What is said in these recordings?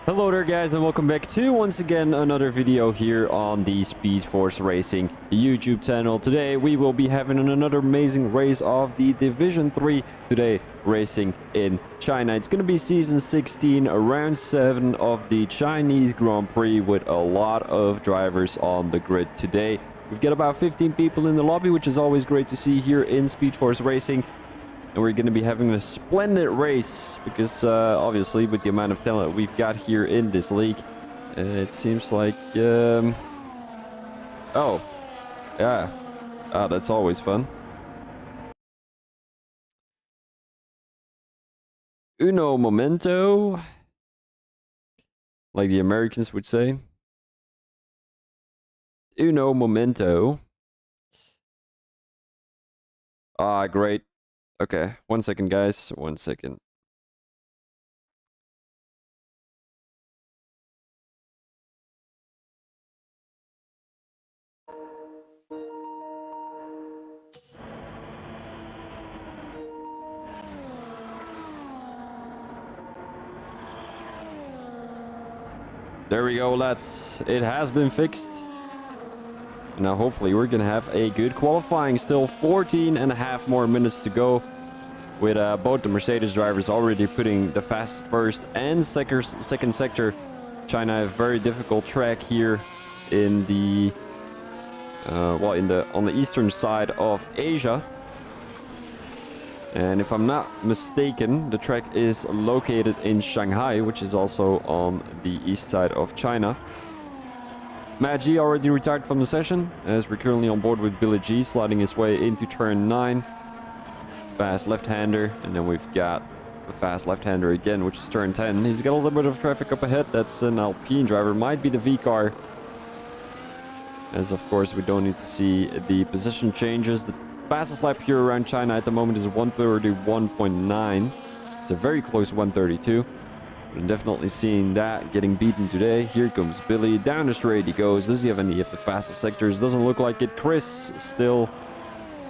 Hello there guys, and welcome back to once again another video here on the Speed Force Racing YouTube channel. Today we will be having another amazing race of the Division 3 today, racing in China. It's going to be season 16, round 7 of the Chinese Grand Prix, with a lot of drivers on the grid today. We've got about 15 people in the lobby, which is always great to see here in Speed Force Racing. And we're going to be having a splendid race because obviously with the amount of talent we've got here in this league, it seems like oh yeah, that's always fun. Uno momento, like the Americans would say. Uno momento. Great. Okay, 1 second, guys. 1 second. There we go, lads. It has been fixed. Now hopefully we're gonna have a good qualifying. Still 14 and a half more minutes to go, with both the Mercedes drivers already putting the fastest first and second sector. China, a very difficult track here in the on the eastern side of Asia. And if I'm not mistaken, the track is located in Shanghai, which is also on the east side of China. Matt G already retired from the session, as we're currently on board with Billy G, sliding his way into turn 9. Fast left-hander, and then we've got a fast left-hander again, which is turn 10. He's got a little bit of traffic up ahead. That's an Alpine driver, might be the V car, as of course we don't need to see the position changes. The fastest lap here around China at the moment is 131.9. It's a very close 132. I'm definitely seeing that getting beaten today. Here comes Billy. Down the straight he goes. Does he have any of the fastest sectors? Doesn't look like it. Chris still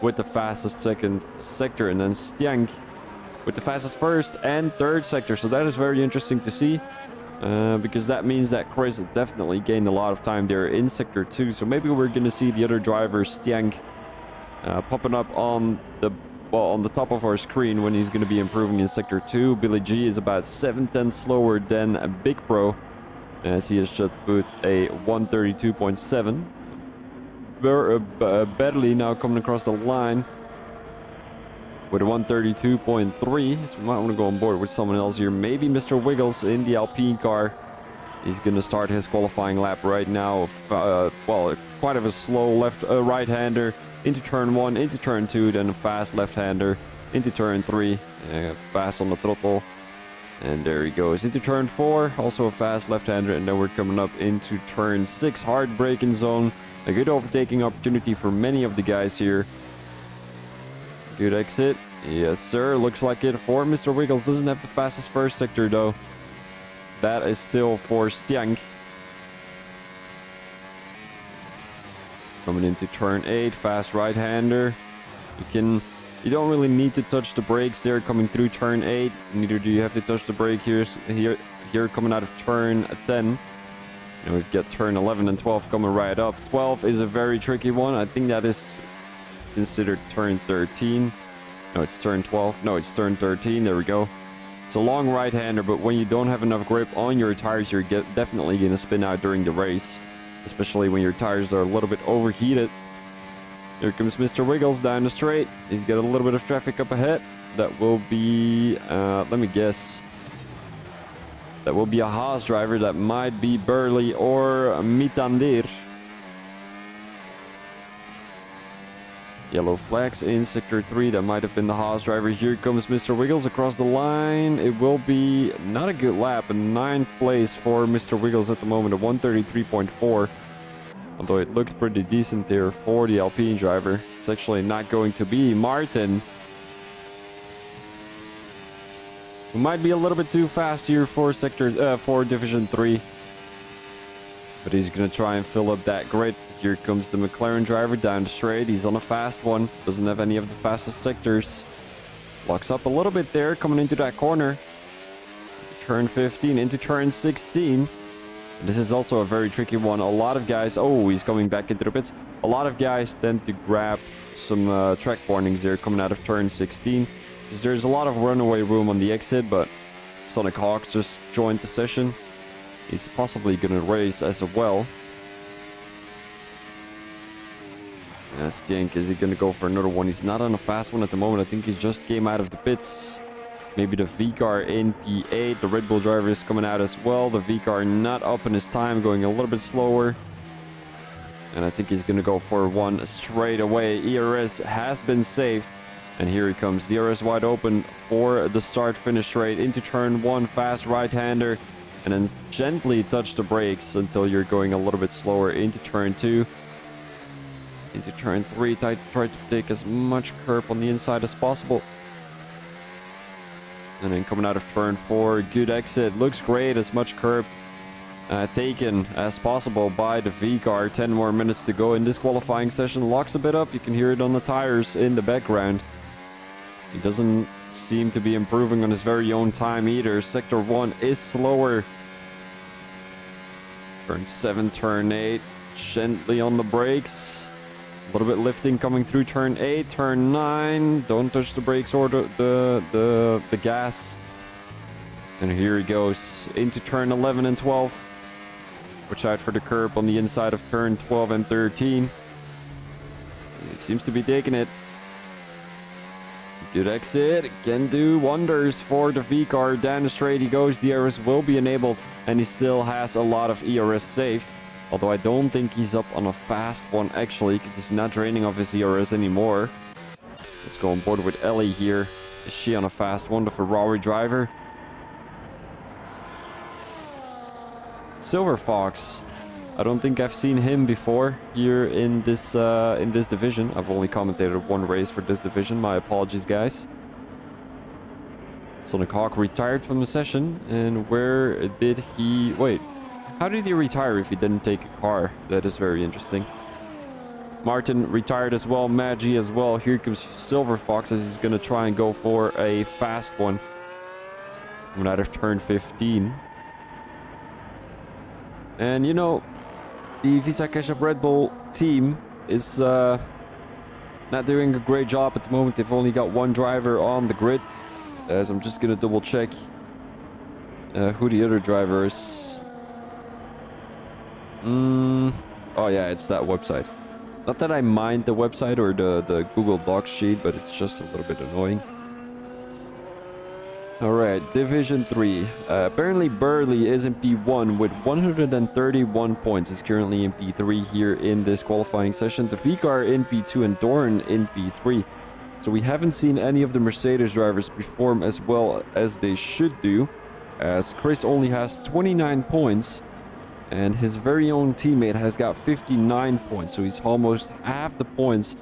with the fastest second sector. And then Stiank with the fastest first and third sector. So that is very interesting to see. Because that means that Chris definitely gained a lot of time there in sector 2. So maybe we're going to see the other driver, Stiank, popping up on the top of our screen when he's going to be improving in sector 2. Billy G is about 7/10 slower than a Big Pro, as he has just put a 132.7. Badly now coming across the line with a 132.3. So we might want to go on board with someone else here. Maybe Mr. Wiggles in the Alpine car. He's going to start his qualifying lap right now. Quite of a slow right-hander into turn 1, into turn 2, then a fast left-hander into turn 3, fast on the throttle, and there he goes into turn 4, also a fast left-hander, and then we're coming up into turn 6, hard braking zone. A good overtaking opportunity for many of the guys here. Good exit, yes sir, looks like it for Mr. Wiggles. Doesn't have the fastest first sector though. That is still for Stiank. Coming into turn 8, fast right-hander. You don't really need to touch the brakes there coming through turn 8. Neither do you have to touch the brake here coming out of turn 10. And we've got turn 11 and 12 coming right up. 12 is a very tricky one. I think that is considered turn 13. No, it's turn 12. No, it's turn 13. There we go. It's a long right-hander, but when you don't have enough grip on your tires, you're definitely going to spin out during the race, especially when your tires are a little bit overheated. Here comes Mr. Wiggles down the straight. He's got a little bit of traffic up ahead. That will be, let me guess. That will be a Haas driver. That might be Burley or Mitandir. Yellow flags in sector 3. That might have been the Haas driver. Here comes Mr. Wiggles across the line. It will be not a good lap. A 9th place for Mr. Wiggles at the moment. A 133.4. Although it looked pretty decent there for the Alpine driver. It's actually not going to be Martin, who might be a little bit too fast here for Division 3. But he's going to try and fill up that grid. Here comes the McLaren driver down the straight. He's on a fast one. Doesn't have any of the fastest sectors. Locks up a little bit there coming into that corner. turn 15 into turn 16. This is also a very tricky one. A lot of guys... Oh, he's coming back into the pits. A lot of guys tend to grab some track warnings there coming out of turn 16. Because there's a lot of runaway room on the exit, but Sonic Hawk just joined the session. He's possibly going to race as well. Stink, is he going to go for another one? He's not on a fast one at the moment. I think he just came out of the pits. Maybe the V-Car in P8. The Red Bull driver is coming out as well. The V-Car not up in his time, going a little bit slower. And I think he's going to go for one straight away. ERS has been saved. And here he comes. DRS wide open for the start-finish straight into turn 1. Fast right-hander. And then gently touch the brakes until you're going a little bit slower into turn 2. Into turn 3. Try to take as much curb on the inside as possible. And then coming out of turn 4, good exit. Looks great, as much curb taken as possible by the V-Car. 10 more minutes to go in this qualifying session. Locks a bit up, you can hear it on the tires in the background. He doesn't seem to be improving on his very own time either. Sector 1 is slower. Turn 7, turn 8, gently on the brakes. A little bit lifting coming through turn 8, turn 9. Don't touch the brakes or the gas. And here he goes into turn 11 and 12. Watch out for the curb on the inside of turn 12 and 13. He seems to be taking it. Good exit. Can do wonders for the V-Car. Down the straight he goes. The ERS will be enabled. And he still has a lot of ERS saved. Although I don't think he's up on a fast one actually, because he's not draining off his ERS anymore. Let's go on board with Ellie here. Is she on a fast one, the Ferrari driver? Silver Fox. I don't think I've seen him before here in this division. I've only commentated one race for this division. My apologies, guys. Sonic Hawk retired from the session. And where did he... Wait. How did he retire if he didn't take a car? That is very interesting. Martin retired as well. Maggie as well. Here comes Silver Fox as he's going to try and go for a fast one. Coming out of turn 15. And you know, the Visa Cash App Red Bull team is not doing a great job at the moment. They've only got one driver on the grid. As I'm just going to double check who the other driver is. Oh yeah, it's that website. Not that I mind the website or the Google Docs sheet, but it's just a little bit annoying. Alright, Division 3. Apparently Burley is in P1 with 131 points. He's currently in P3 here in this qualifying session. The V-Car in P2 and Doran in P3. So we haven't seen any of the Mercedes drivers perform as well as they should do, as Chris only has 29 points. And his very own teammate has got 59 points, so he's almost half the points.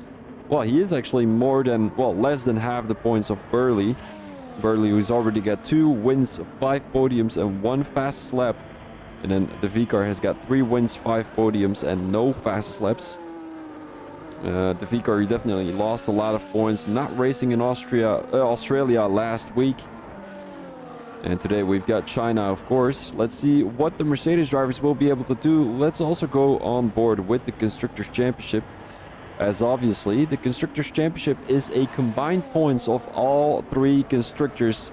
Well, he is actually less than half the points of Burley. Burley, who's already got 2 wins, 5 podiums, and 1 fast lap. And then the V-Car has got 3 wins, 5 podiums, and no fast laps. The V-Car definitely lost a lot of points, not racing in Australia last week. And today we've got China, of course. Let's see what the Mercedes drivers will be able to do. Let's also go on board with the Constructors' Championship. As obviously, the Constructors' Championship is a combined points of all 3 constructors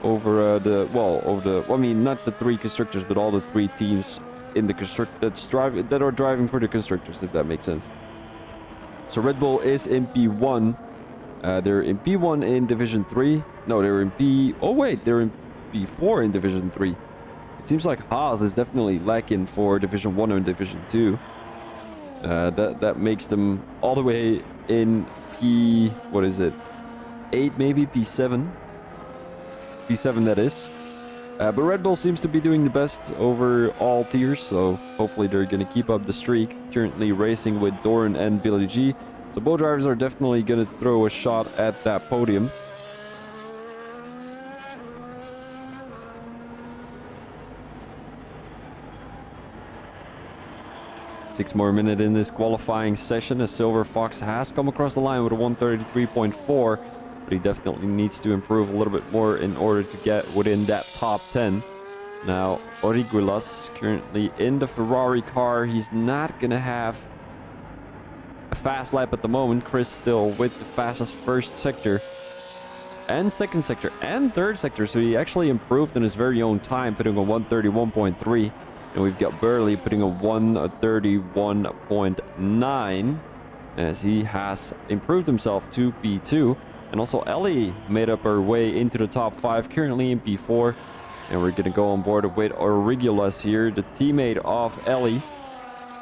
over not the 3 constructors, but all the 3 teams in the that are driving for the constructors, if that makes sense. So Red Bull is in P1. They're in P1 in Division 3. No, they're in they're in P4 in Division 3. It seems like Haas is definitely lacking for Division 1 and Division 2. That makes them all the way in P... What is it? 8 maybe? P7? P7 that is. But Red Bull seems to be doing the best over all tiers, so hopefully they're going to keep up the streak. Currently racing with Doran and Billy G. So both drivers are definitely going to throw a shot at that podium. Six more minutes in this qualifying session as Silver Fox has come across the line with a 133.4. but he definitely needs to improve a little bit more in order to get within that top 10. Now, Origulas currently in the Ferrari car. He's not going to have a fast lap at the moment. Chris still with the fastest first sector and second sector and third sector. So he actually improved in his very own time, putting a 131.3. And we've got Burley putting a 131.9 as he has improved himself to P2. And also Ellie made up her way into the top 5, currently in P4. And we're going to go on board with Origulas here, the teammate of Ellie.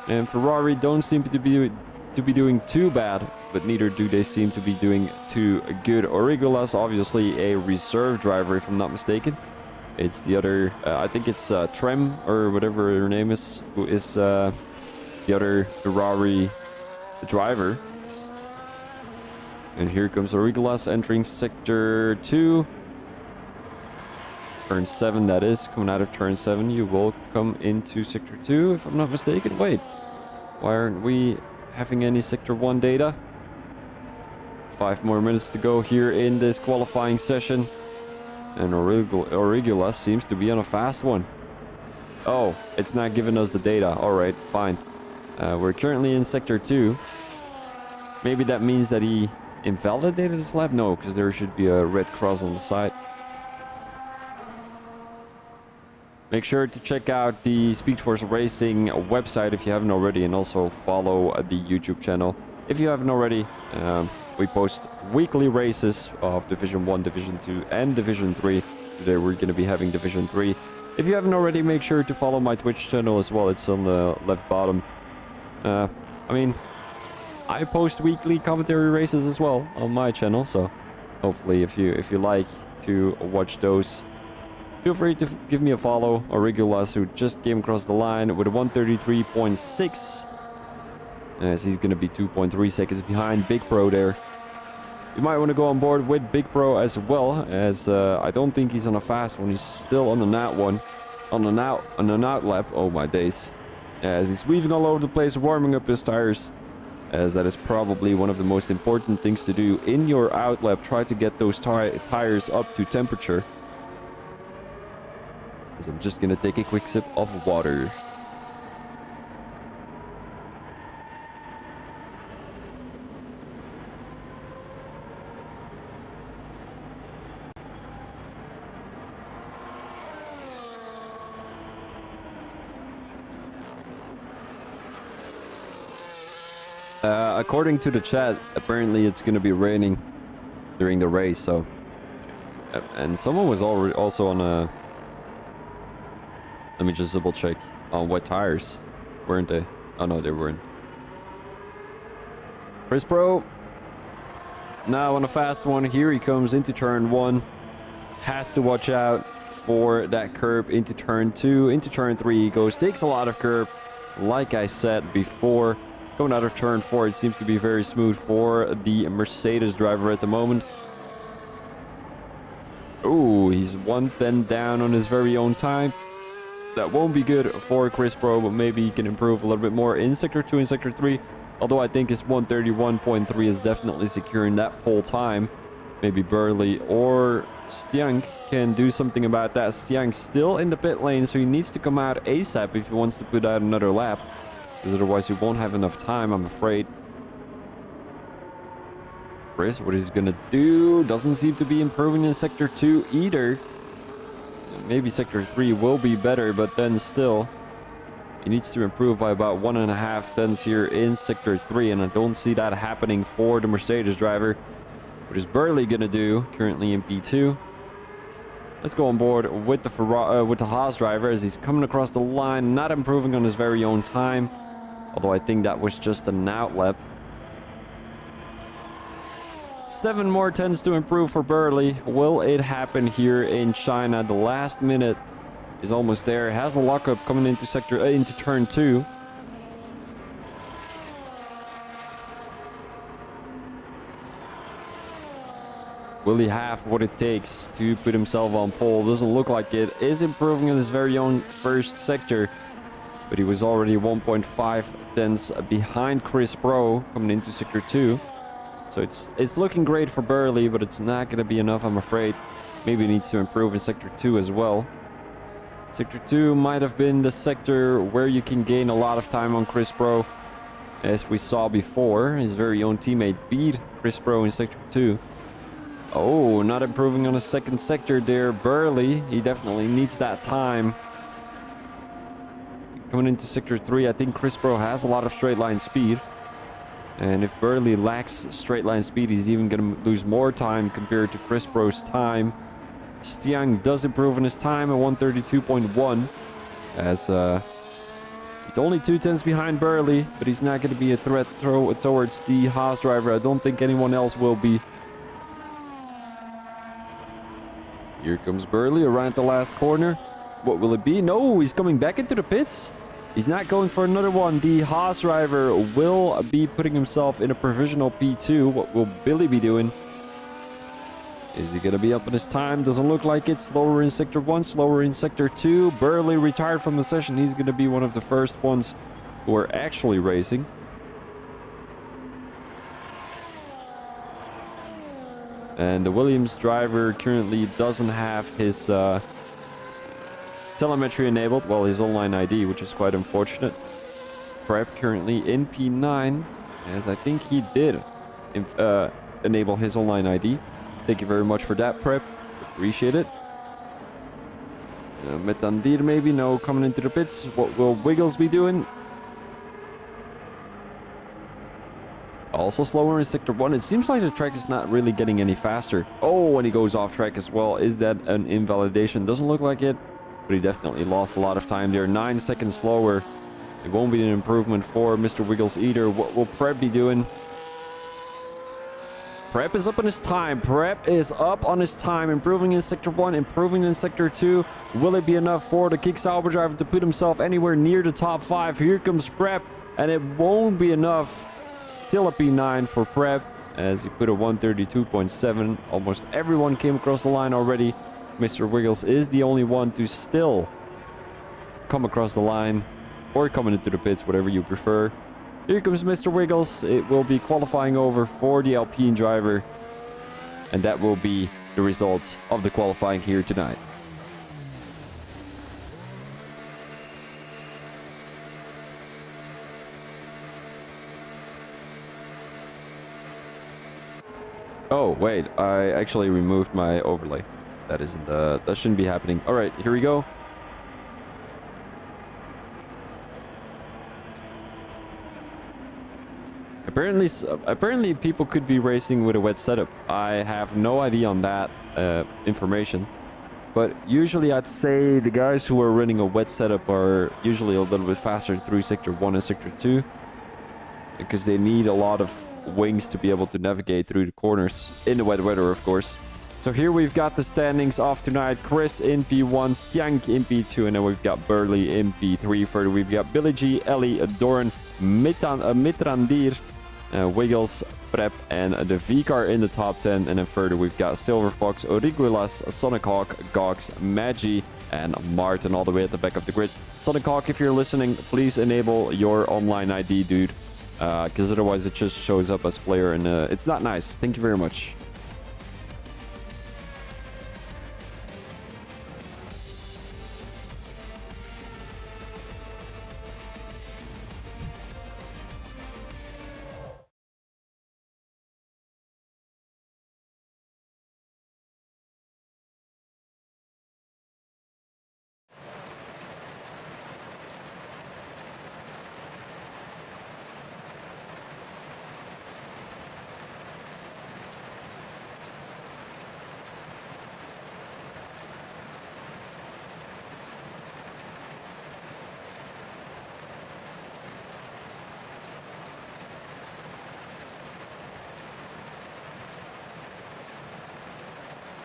And Ferrari don't seem to be doing too bad, but neither do they seem to be doing too good. Origulas, obviously a reserve driver, if I'm not mistaken. It's the other, I think it's Trem, or whatever her name is, who is the other Ferrari driver. And here comes Origulas entering sector 2. Turn 7, that is. Coming out of turn 7, you will come into sector 2, if I'm not mistaken. Wait, why aren't we having any sector 1 data? 5 more minutes to go here in this qualifying session. And Origulas seems to be on a fast one. Oh, it's not giving us the data. Alright, fine. We're currently in sector 2. Maybe that means that he invalidated his lap? No, because there should be a red cross on the side. Make sure to check out the Speedforce Racing website if you haven't already, and also follow the YouTube channel if you haven't already. We post weekly races of Division 1, Division 2, and Division 3. Today we're going to be having Division 3. If you haven't already, make sure to follow my Twitch channel as well. It's on the left bottom. I mean, I post weekly commentary races as well on my channel, so hopefully if you like to watch those, feel free to give me a follow. Origulas, who just came across the line with a 133.6. As he's going to be 2.3 seconds behind Big Pro there. You might want to go on board with Big Pro as well, as I don't think he's on a fast one. He's still on the out one. On an out lap. Oh my days. As he's weaving all over the place, warming up his tires. As that is probably one of the most important things to do in your out lap. Try to get those tires up to temperature. So I'm just gonna take a quick sip of water. According to the chat, apparently it's gonna be raining during the race, so... And someone was also on a... Let me just double check. On wet tires, weren't they? Oh no, they weren't. Chris Pro. Now on a fast one. Here he comes into turn 1. Has to watch out for that curb into turn 2. Into turn 3 he goes. Takes a lot of curb. Like I said before. Going out of turn 4, it seems to be very smooth for the Mercedes driver at the moment. Ooh, he's 1/10 down on his very own time. That won't be good for Chris Pro, but maybe he can improve a little bit more in sector 2 and sector 3. Although I think his 131.3 is definitely securing that pole time. Maybe Burley or Stiank can do something about that. Stiank still in the pit lane, so he needs to come out ASAP if he wants to put out another lap. Because otherwise he won't have enough time, I'm afraid. Chris, what is he gonna do? Doesn't seem to be improving in sector 2 either. Maybe sector 3 will be better, but then still he needs to improve by about 1.5 tenths here in sector 3, and I don't see that happening for the Mercedes driver. What is Burley gonna do? Currently in P2. Let's go on board with the Haas driver as he's coming across the line, not improving on his very own time. Although I think that was just an out lap. 7 more tenths to improve for Burley. Will it happen here in China? The last minute is almost there. Has a lockup coming into into turn 2. Will he have what it takes to put himself on pole? Doesn't look like it. Is improving in his very own first sector. But he was already 1.5 tenths behind Chris Pro coming into sector 2. So it's looking great for Burley, but it's not going to be enough, I'm afraid. Maybe he needs to improve in Sector 2 as well. Sector 2 might have been the sector where you can gain a lot of time on Chris Pro. As we saw before, his very own teammate beat Chris Pro in Sector 2. Oh, not improving on a second sector there. Burley, he definitely needs that time. Coming into Sector 3, I think Chris Pro has a lot of straight line speed. And if Burley lacks straight line speed, he's even going to lose more time compared to Chris Pro's time. Stiang does improve on his time at 132.1. As he's only 2/10 behind Burley, but he's not going to be a threat towards the Haas driver. I don't think anyone else will be. Here comes Burley around the last corner. What will it be? No, he's coming back into the pits. He's not going for another one. The Haas driver will be putting himself in a provisional P2. What will Billy be doing? Is he going to be up in his time? Doesn't look like it. Slower in Sector 1, slower in Sector 2. Burley retired from the session. He's going to be one of the first ones who are actually racing. And the Williams driver currently doesn't have his telemetry enabled. Well, his online ID, which is quite unfortunate. Prep currently in P9, as I think he did enable his online ID. Thank you very much for that, Prep. Appreciate it. Metandir maybe, no, coming into the pits. What will Wiggles be doing? Also slower in Sector 1. It seems like the track is not really getting any faster. Oh, and he goes off track as well. Is that an invalidation? Doesn't look like it, but he definitely lost a lot of time there. 9 seconds slower. It won't be an improvement for Mr. Wiggles either. What will Prep be doing? Prep is up on his time. Prep is up on his time. Improving in Sector 1, improving in Sector 2. Will it be enough for the Kick Sauber driver to put himself anywhere near the top 5? Here comes Prep, and it won't be enough. Still a P9 for Prep, as he put a 132.7. Almost everyone came across the line already. Mr. Wiggles is the only one to still come across the line, or coming into the pits, whatever you prefer. Here comes Mr. Wiggles. It will be qualifying over for the Alpine driver, and that will be the results of the qualifying here tonight. Oh, wait, I actually removed my overlay. That shouldn't be happening. All right, here we go. Apparently people could be racing with a wet setup. I have no idea on that information. But usually I'd say the guys who are running a wet setup are usually a little bit faster through Sector 1 and Sector 2. Because they need a lot of wings to be able to navigate through the corners in the wet weather, of course. So here we've got the standings of tonight. Chris in P1, Stiank in P2, and then we've got Burley in P3. Further, we've got Billy G, Ellie, Doran, Mitrandir, Wiggles, Prep, and the V-Car in the top 10. And then further, we've got Silver Fox, Origulas, Sonic Hawk, Gox, Magi, and Martin all the way at the back of the grid. Sonic Hawk, if you're listening, please enable your online ID, dude. Because otherwise it just shows up as player, and it's not nice. Thank you very much.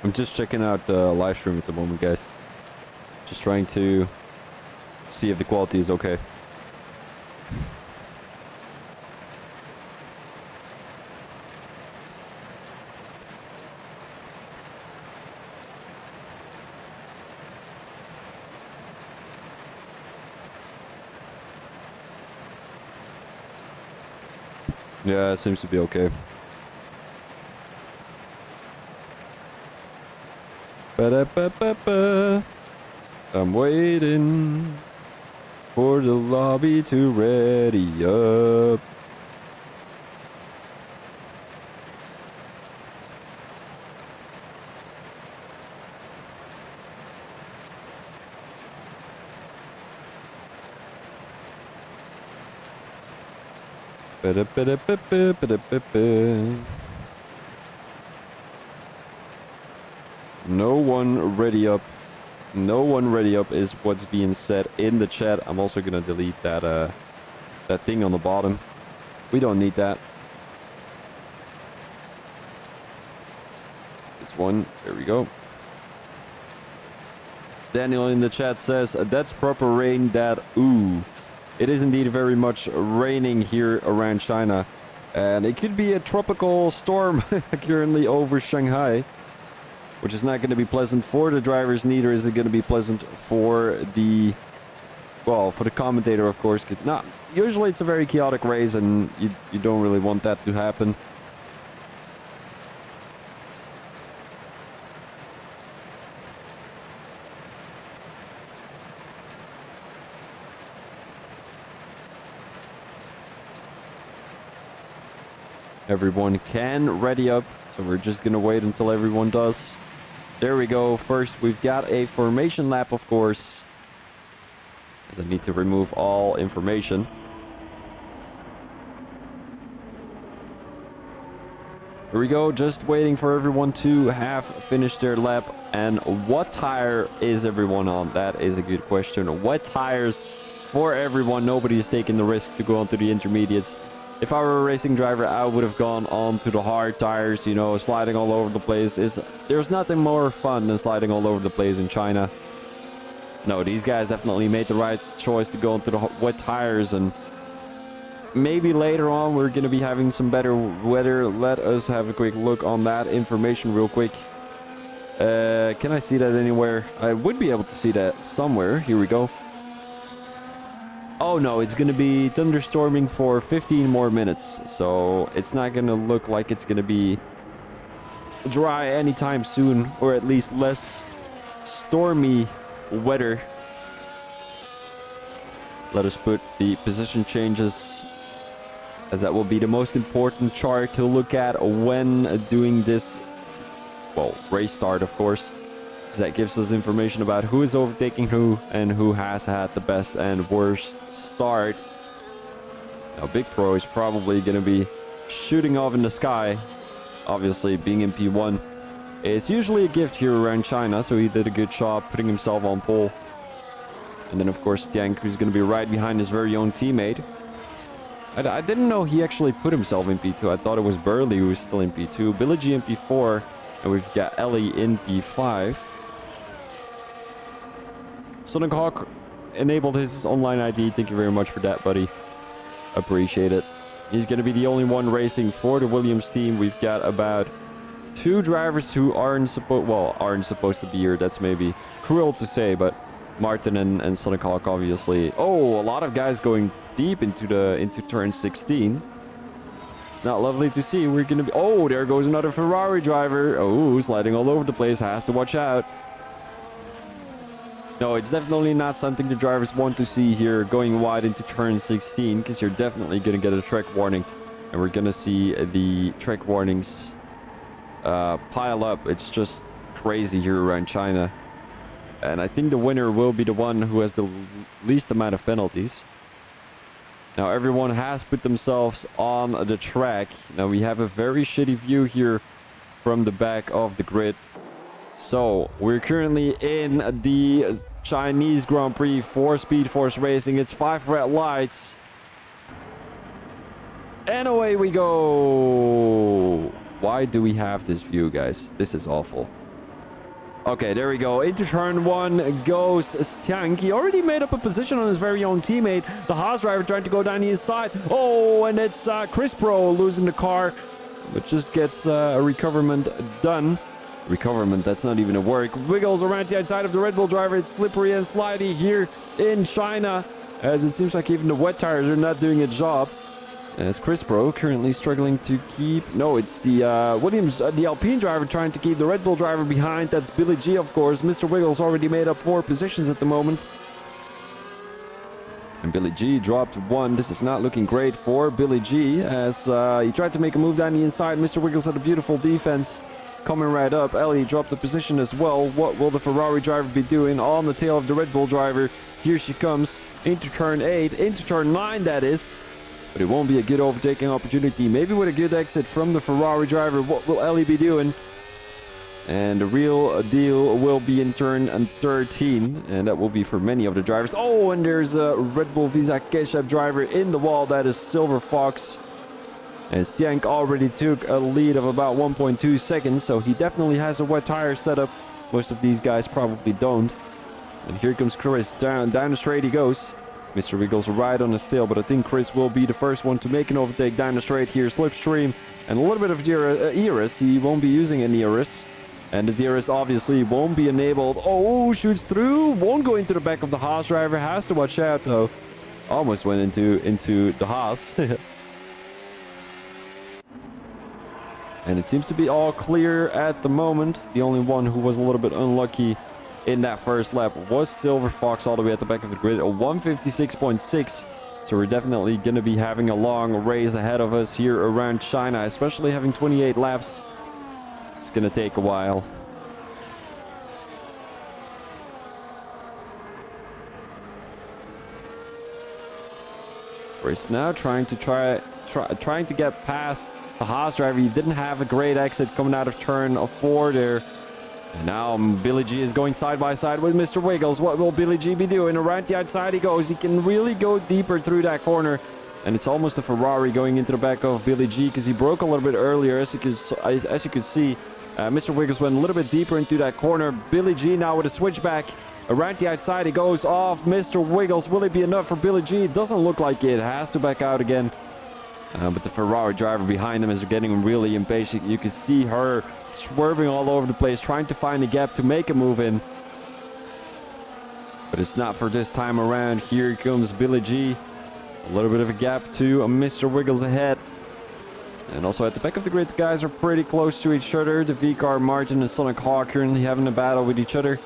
I'm just checking out the live stream at the moment, guys. Just trying to see if the quality is okay. Yeah, it seems to be okay. Ba-da-ba-ba-ba. I'm waiting for the lobby to ready up. Ba-da-ba-da-ba-ba-ba-da-ba-ba. No one ready up. No one ready up is what's being said in the chat. I'm also gonna delete that that thing on the bottom. We don't need that. This one, there we go. Daniel in the chat says, that's proper rain, Dad. Ooh. It is indeed very much raining here around China. And it could be a tropical storm currently over Shanghai, which is not going to be pleasant for the drivers, neither is it going to be pleasant for the, well, for the commentator, of course. Cause usually it's a very chaotic race, and you don't really want that to happen. Everyone can ready up, so we're just going to wait until everyone does. There we go. First, we've got a formation lap, of course, as I need to remove all information. Here we go. Just waiting for everyone to have finished their lap. And what tire is everyone on? That is a good question. What tires for everyone? Nobody is taking the risk to go on to the intermediates. If I were a racing driver, I would have gone on to the hard tires, you know, sliding all over the place. There's nothing more fun than sliding all over the place in China. No, these guys definitely made the right choice to go into the wet tires, and maybe later on we're going to be having some better weather. Let us have a quick look on that information real quick. Can I see that anywhere? I would be able to see that somewhere. Here we go. Oh no, it's going to be thunderstorming for 15 more minutes. So it's not going to look like it's going to be dry anytime soon, or at least less stormy weather. Let us put the position changes, as that will be the most important chart to look at when doing this, well, race start, of course. So that gives us information about who is overtaking who and who has had the best and worst start. Now, Big Pro is probably going to be shooting off in the sky. Obviously, being in P1 is usually a gift here around China, so he did a good job putting himself on pole. And then, of course, Tiank, who's going to be right behind his very own teammate. I didn't know he actually put himself in P2. I thought it was Burley who was still in P2. Billie G in P4. And we've got Ellie in P5. Sonic Hawk enabled his online ID. Thank you very much for that, buddy. Appreciate it. He's going to be the only one racing for the Williams team. We've got about 2 drivers who aren't supposed to be here. That's maybe cruel to say, but Martin and Sonic Hawk, obviously. Oh, a lot of guys going deep into turn 16. It's not lovely to see. We're going to be... Oh, there goes another Ferrari driver. Oh, sliding all over the place. Has to watch out. No, it's definitely not something the drivers want to see here, going wide into turn 16, because you're definitely going to get a track warning. And we're going to see the track warnings pile up. It's just crazy here around China. And I think the winner will be the one who has the least amount of penalties. Now, everyone has put themselves on the track. Now, we have a very shitty view here from the back of the grid. So, we're currently in the Chinese Grand Prix for Speed Force Racing. It's 5 red lights. And away we go. Why do we have this view, guys? This is awful. Okay, there we go. Into turn 1 goes Stank. He already made up a position on his very own teammate. The Haas driver trying to go down the inside. Oh, and it's Chris Pro losing the car, but just gets a recoverment done. Recoverment, that's not even a word. Wiggles around the outside of the Red Bull driver. It's slippery and slidey here in China, as it seems like even the wet tires are not doing a job. As Chris Pro currently struggling to keep... No, it's the Williams, the Alpine driver trying to keep the Red Bull driver behind. That's Billy G, of course. Mr. Wiggles already made up 4 positions at the moment. And Billy G dropped 1. This is not looking great for Billy G as he tried to make a move down the inside. Mr. Wiggles had a beautiful defense coming right up. Ellie dropped the position as well. What will the Ferrari driver be doing on the tail of the Red Bull driver? Here she comes into turn 8, into turn 9 that is. But it won't be a good overtaking opportunity. Maybe with a good exit from the Ferrari driver. What will Ellie be doing? And the real deal will be in turn 13. And that will be for many of the drivers. Oh, and there's a Red Bull Visa Keshup driver in the wall. That is Silver Fox. And Stiank already took a lead of about 1.2 seconds. So he definitely has a wet tire setup. Most of these guys probably don't. And here comes Chris. Down the straight he goes. Mr. Wiggles right on his tail, but I think Chris will be the first one to make an overtake down the straight here. Slipstream and a little bit of ERS. He won't be using an ERS. And the DRS obviously won't be enabled. Oh, shoots through. Won't go into the back of the Haas driver. Has to watch out, though. Almost went into the Haas. And it seems to be all clear at the moment. The only one who was a little bit unlucky in that first lap was Silver Fox all the way at the back of the grid. A 156.6. So we're definitely going to be having a long race ahead of us here around China, especially having 28 laps. It's going to take a while. Chris now trying to get past the Haas driver. He didn't have a great exit coming out of turn 4 there. And now Billy G is going side by side with Mr. Wiggles. What will Billy G be doing? Around the outside he goes. He can really go deeper through that corner. And it's almost a Ferrari going into the back of Billy G because he broke a little bit earlier. As you could see, Mr. Wiggles went a little bit deeper into that corner. Billy G now with a switchback. Around the outside he goes off Mr. Wiggles. Will it be enough for Billy G? It doesn't look like it. Has to back out again. But the Ferrari driver behind him is getting really impatient. You can see her swerving all over the place, trying to find a gap to make a move in. But it's not for this time around. Here comes Billy G. A little bit of a gap to Mr. Wiggles ahead. And also at the back of the grid, the guys are pretty close to each other. The V-Car, Martin and Sonic Hawk currently having a battle with each other.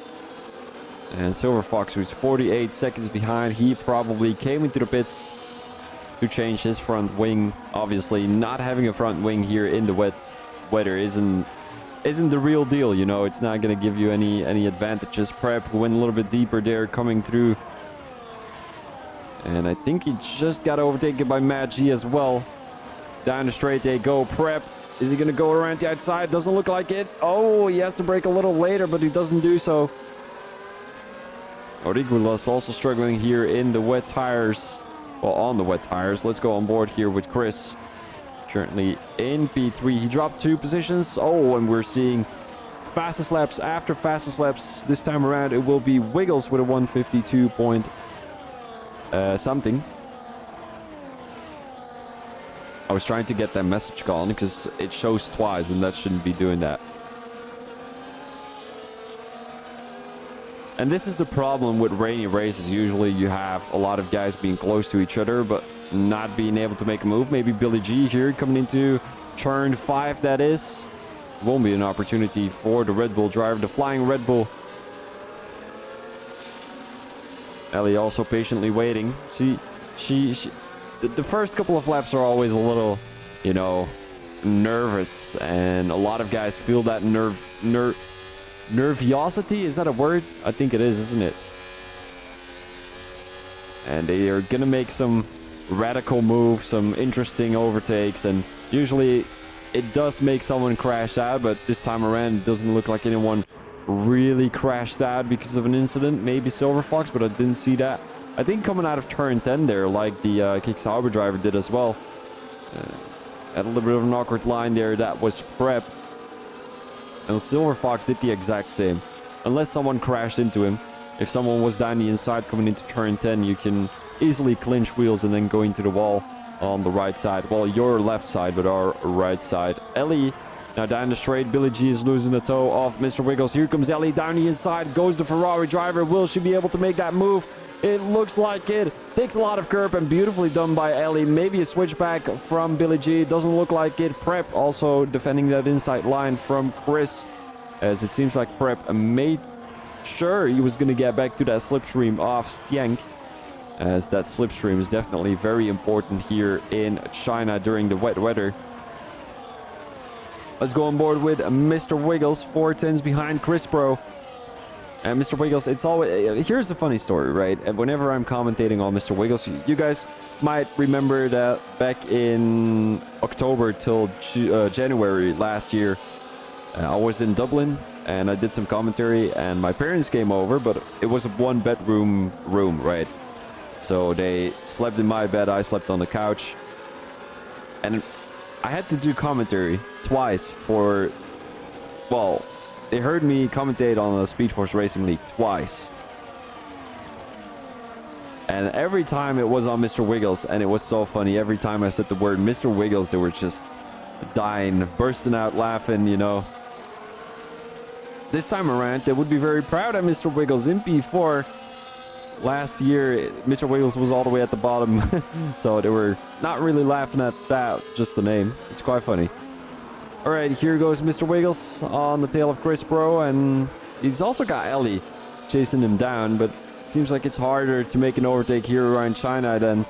And Silver Fox, who's 48 seconds behind, he probably came into the pits to change his front wing. Obviously, not having a front wing here in the wet weather isn't the real deal, you know. It's not going to give you any advantages. Prep went a little bit deeper there coming through. And I think he just got overtaken by Matt G as well. Down the straight they go. Prep. Is he going to go around the outside? Doesn't look like it. Oh, he has to brake a little later, but he doesn't do so. Origulas also struggling here in the wet tires. Well, on the wet tires. Let's go on board here with Chris. Currently in P3. He dropped 2 positions. Oh, and we're seeing fastest laps after fastest laps. This time around, it will be Wiggles with a 152 point something. I was trying to get that message gone because it shows twice and that shouldn't be doing that. And this is the problem with rainy races. Usually you have a lot of guys being close to each other but not being able to make a move. Maybe Billy G here coming into turn 5, that is. Won't be an opportunity for the Red Bull driver, the flying Red Bull. Ellie also patiently waiting. The first couple of laps are always a little, you know, nervous, and a lot of guys feel that nerviosity. Is that a word? I think it is, isn't it? And they are gonna make some radical moves, some interesting overtakes, and usually it does make someone crash out, but this time around it doesn't look like anyone really crashed out because of an incident. Maybe Silver Fox, but I didn't see that. I think coming out of turn 10 there, like the Kick Sauber driver did as well. Had a little bit of an awkward line there. That was Prep. And Silver Fox did the exact same. Unless someone crashed into him. If someone was down the inside coming into turn 10, you can easily clinch wheels and then go into the wall on the right side. Well, your left side, but our right side. Ellie now down the straight. Billy G is losing the toe off Mr. Wiggles. Here comes Ellie down the inside. Goes the Ferrari driver. Will she be able to make that move? It looks like it. Takes a lot of curb and beautifully done by Ellie. Maybe a switchback from Billy G. Doesn't look like it. Prep also defending that inside line from Chris. As it seems like Prep made sure he was going to get back to that slipstream of Stienk. As that slipstream is definitely very important here in China during the wet weather. Let's go on board with Mr. Wiggles. 4 tenths behind Chris Pro. And Mr. Wiggles, it's always... Here's the funny story, right? And whenever I'm commentating on Mr. Wiggles, you guys might remember that back in October till January last year, I was in Dublin and I did some commentary and my parents came over, but it was a one-bedroom room, right? So they slept in my bed, I slept on the couch. And I had to do commentary twice for... Well... They heard me commentate on the Speed Force Racing League twice. And every time it was on Mr. Wiggles, and it was so funny. Every time I said the word Mr. Wiggles, they were just dying, bursting out laughing, you know. This time around, they would be very proud of Mr. Wiggles. In P4, last year, Mr. Wiggles was all the way at the bottom. So they were not really laughing at that, just the name. It's quite funny. All right, here goes Mr. Wiggles on the tail of Chris Pro, and he's also got Ellie chasing him down, but it seems like it's harder to make an overtake here around China than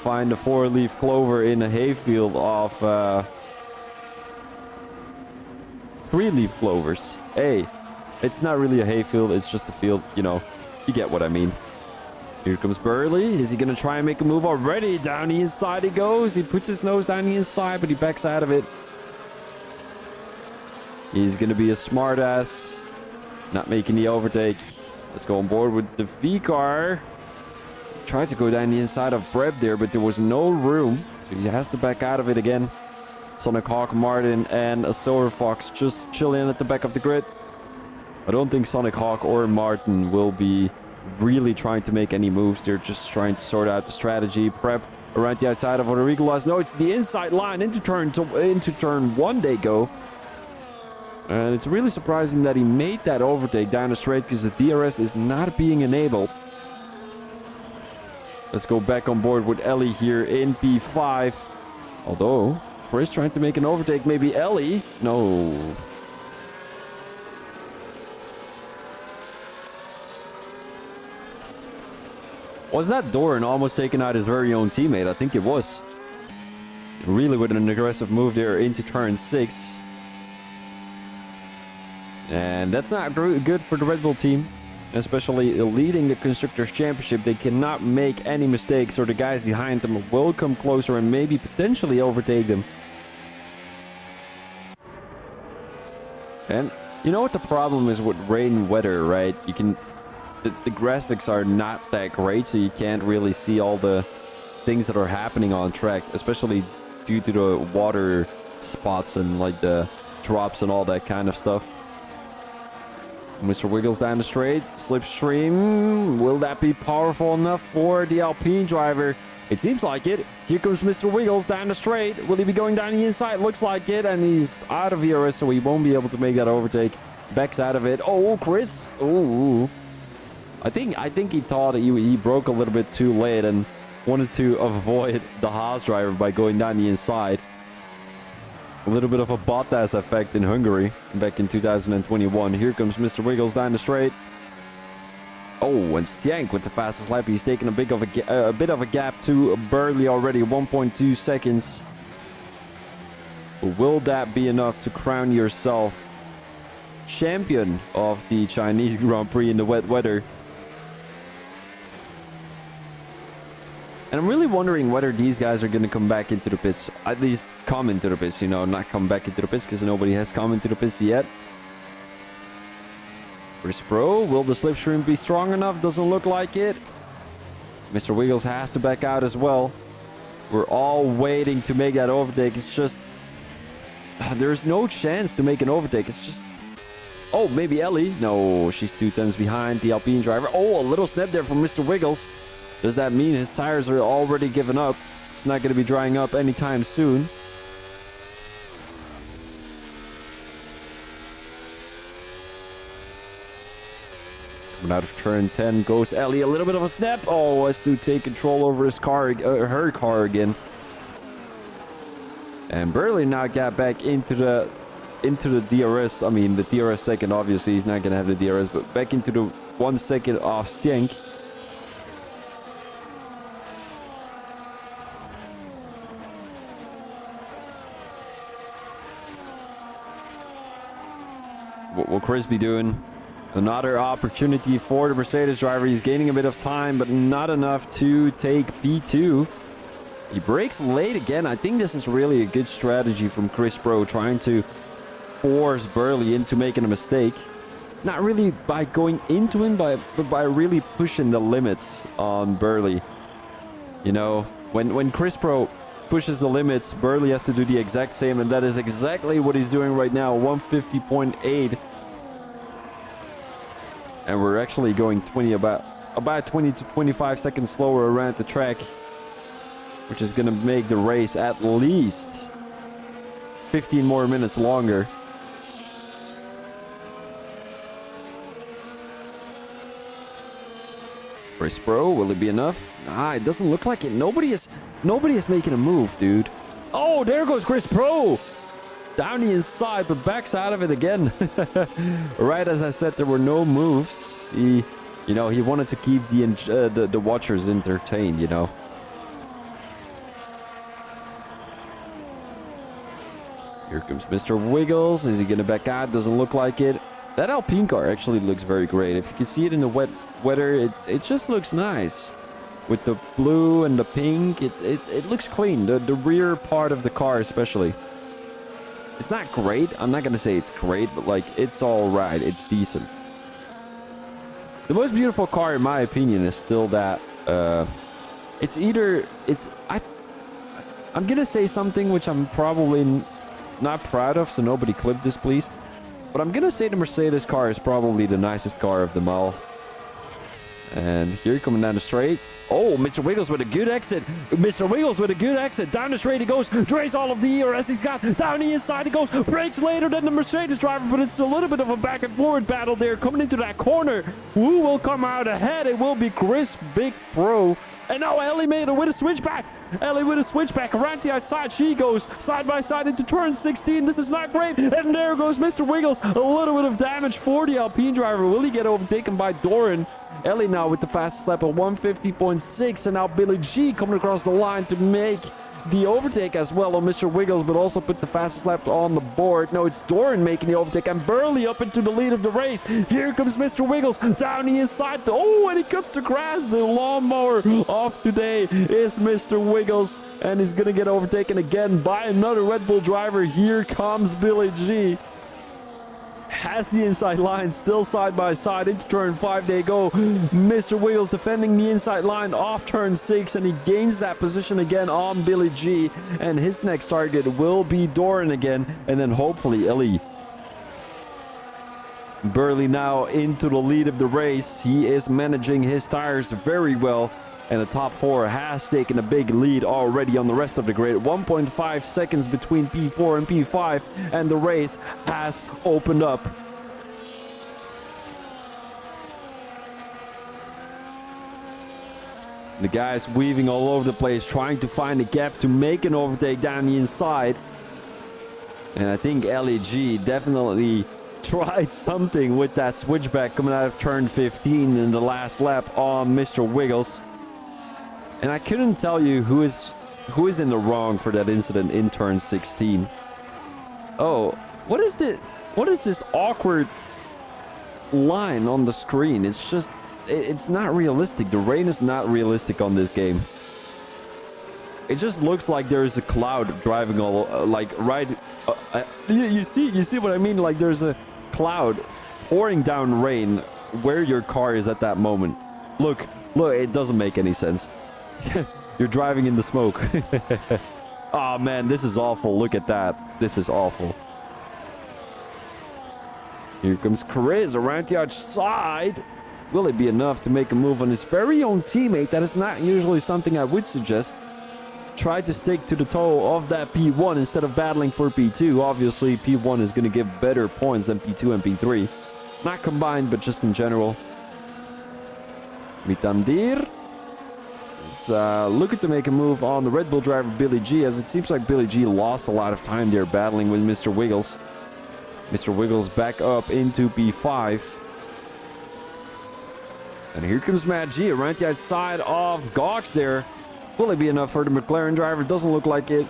find a 4-leaf clover in a hayfield of 3-leaf clovers. Hey, it's not really a hayfield, it's just a field, you know, you get what I mean. Here comes Burley. Is he going to try and make a move already? Down the inside he goes. He puts his nose down the inside, but he backs out of it. He's going to be a smartass, not making the overtake. Let's go on board with the V-car. Tried to go down the inside of Breb there, but there was no room. So he has to back out of it again. Sonic Hawk, Martin, and a Silver Fox just chilling at the back of the grid. I don't think Sonic Hawk or Martin will be really trying to make any moves. They're just trying to sort out the strategy. Prep around the outside of Rodriguez. No, it's the inside line into turn 1 they go. And it's really surprising that he made that overtake down the straight because the DRS is not being enabled. Let's go back on board with Ellie here in P5. Although, Chris trying to make an overtake. Maybe Ellie? No. Wasn't that Doran almost taking out his very own teammate? I think it was. Really with an aggressive move there into turn 6. And that's not good for the Red Bull team. Especially leading the Constructors' Championship. They cannot make any mistakes or the guys behind them will come closer and maybe potentially overtake them. And you know what the problem is with rain weather, right? You can... The graphics are not that great, so you can't really see all the things that are happening on track, especially due to the water spots and like the drops and all that kind of stuff. Mr. Wiggles down the straight, slipstream. Will that be powerful enough for the Alpine driver? It seems like it. Here comes Mr. Wiggles down the straight. Will he be going down the inside? Looks like it, and he's out of ERS, so he won't be able to make that overtake. Backs out of it. Oh, Chris. Ooh. I think he thought he broke a little bit too late and wanted to avoid the Haas driver by going down the inside. A little bit of a Bottas effect in Hungary back in 2021. Here comes Mr. Wiggles down the straight. Oh, and Stienk with the fastest lap. He's taking a bit of a gap to Burley already. 1.2 seconds. Will that be enough to crown yourself champion of the Chinese Grand Prix in the wet weather? And I'm really wondering whether these guys are going to come back into the pits. At least come into the pits, you know, not come back into the pits because nobody has come into the pits yet. Chris Pro, will the slipstream be strong enough? Doesn't look like it. Mr. Wiggles has to back out as well. We're all waiting to make that overtake. It's just... There's no chance to make an overtake. It's just... Oh, maybe Ellie. No, she's 2 tenths behind the Alpine driver. Oh, a little snap there from Mr. Wiggles. Does that mean his tires are already given up? It's not going to be drying up anytime soon. Coming out of turn 10 goes Ellie. A little bit of a snap. Oh, has to take control over his car, her car again. And Burley now got back into the DRS. I mean, the DRS second, obviously, he's not going to have the DRS, but back into the 1 second off Stenk. What will Chris be doing? Another opportunity for the Mercedes driver. He's gaining a bit of time, but not enough to take P2. He brakes late again. I think this is really a good strategy from Chris Pro, trying to force Burley into making a mistake. Not really by going into him, but by really pushing the limits on Burley. You know, when Chris Pro pushes the limits, Burley has to do the exact same, and that is exactly what he's doing right now. 150.8. And we're actually going about 20 to 25 seconds slower around the track, which is going to make the race at least 15 more minutes longer. Chris Pro, will it be enough? Ah, it doesn't look like it. Nobody is making a move, dude. Oh, there goes Chris Pro. Down the inside, but backs out of it again. Right as I said, there were no moves. He wanted to keep the watchers entertained, you know. Here comes Mr. Wiggles. Is he going to back out? Doesn't look like it. That Alpine car actually looks very great. If you can see it in the wet weather, it just looks nice. With the blue and the pink, it looks clean. The rear part of the car especially. It's not great. I'm not going to say it's great, but like, it's all right. It's decent. The most beautiful car, in my opinion, is still that. I'm going to say something which I'm probably not proud of, so nobody clip this, please. But I'm going to say the Mercedes car is probably the nicest car of them all. And here coming down the straight. Oh, Mr. Wiggles with a good exit. Mr. Wiggles with a good exit. Down the straight he goes. Drains all of the ERS he's got. Down the inside he goes. Brakes later than the Mercedes driver, but it's a little bit of a back and forward battle there. Coming into that corner. Who will come out ahead? It will be Chris Big Pro. And now Ellie made it with a switchback. Ellie with a switchback around the outside. She goes side by side into turn 16. This is not great. And there goes Mr. Wiggles. A little bit of damage for the Alpine driver. Will he get overtaken by Doran? Ellie now with the fastest lap at 150.6. And now Billy G coming across the line to make the overtake as well on Mr. Wiggles, but also put the fastest lap on the board. No, it's Doran making the overtake and Burley up into the lead of the race. Here comes Mr. Wiggles down the inside. Oh, and he cuts the grass. The lawnmower off today is Mr. Wiggles, and he's going to get overtaken again by another Red Bull driver. Here comes Billy G. Has the inside line, still side by side. Into turn 5 they go. Mr. Wiggles defending the inside line off turn 6, and he gains that position again on Billy G. And his next target will be Doran again, and then hopefully Ellie. Burley now into the lead of the race. He is managing his tires very well, and the top 4 has taken a big lead already on the rest of the grid. 1.5 seconds between P4 and P5, and the race has opened up. The guys weaving all over the place, trying to find a gap to make an overtake down the inside. And I think LEG definitely tried something with that switchback coming out of turn 15 in the last lap on Mr. Wiggles. And I couldn't tell you who is in the wrong for that incident in turn 16. Oh, what is this awkward line on the screen? It's just, it's not realistic. The rain is not realistic on this game. It just looks like there is a cloud driving all you see what I mean? Like there's a cloud pouring down rain where your car is at that moment. Look, it doesn't make any sense. You're driving in the smoke. Oh man, this is awful. Look at that. This is awful. Here comes Chris around the outside. Will it be enough to make a move on his very own teammate? That is not usually something I would suggest. Try to stick to the toe of that P1 instead of battling for P2. Obviously, P1 is going to give better points than P2 and P3. Not combined, but just in general. Mitandir is looking to make a move on the Red Bull driver Billy G, as it seems like Billy G lost a lot of time there battling with Mr. Wiggles. Mr. Wiggles back up into P5. And here comes Matt G around the outside of Gox there. Will it be enough for the McLaren driver? Doesn't look like it.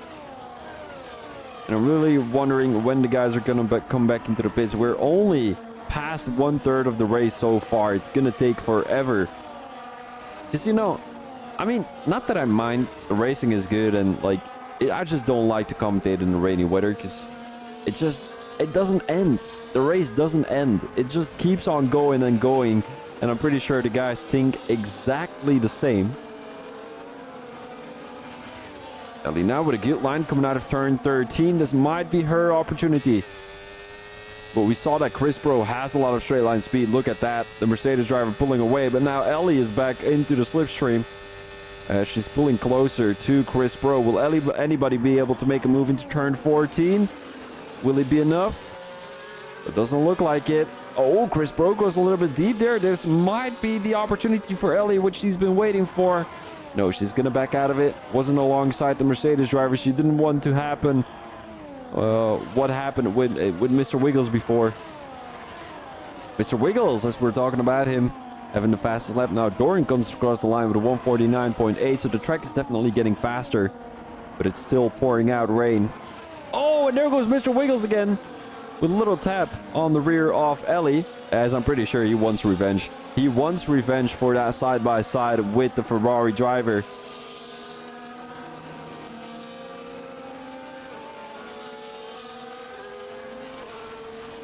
And I'm really wondering when the guys are going to come back into the pits. We're only past 1/3 of the race so far. It's going to take forever. Because, you know, I mean, not that I mind. The racing is good. And, like, I just don't like to commentate in the rainy weather. Because it doesn't end. The race doesn't end. It just keeps on going and going. And I'm pretty sure the guys think exactly the same. Ellie now with a good line coming out of turn 13. This might be her opportunity. But we saw that Chris Bro has a lot of straight line speed. Look at that. The Mercedes driver pulling away. But now Ellie is back into the slipstream. She's pulling closer to Chris Bro. Will anybody be able to make a move into turn 14? Will it be enough? It doesn't look like it. Oh, Chris Bro goes a little bit deep there. This might be the opportunity for Ellie, which she's been waiting for. No, she's going to back out of it. Wasn't alongside the Mercedes driver. She didn't want to happen. What happened with Mr. Wiggles before. Mr. Wiggles, as we're talking about him, having the fastest lap. Now, Doran comes across the line with a 149.8. So the track is definitely getting faster. But it's still pouring out rain. Oh, and there goes Mr. Wiggles again. With a little tap on the rear of Ellie. As I'm pretty sure he wants revenge. He wants revenge for that side-by-side with the Ferrari driver.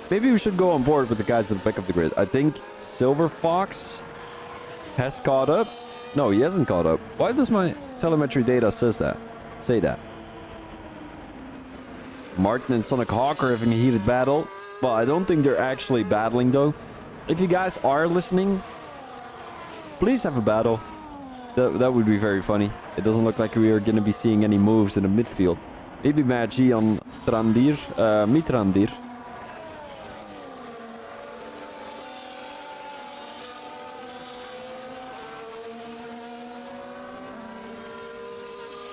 Maybe we should go on board with the guys at the back of the grid. I think Silver Fox has caught up. No, he hasn't caught up. Why does my telemetry data say that? Martin and Sonic Hawk are having a heated battle. Well, I don't think they're actually battling though. If you guys are listening, please have a battle. That would be very funny. It doesn't look like we are going to be seeing any moves in the midfield. Maybe Magi on Trandir, Mitrandir.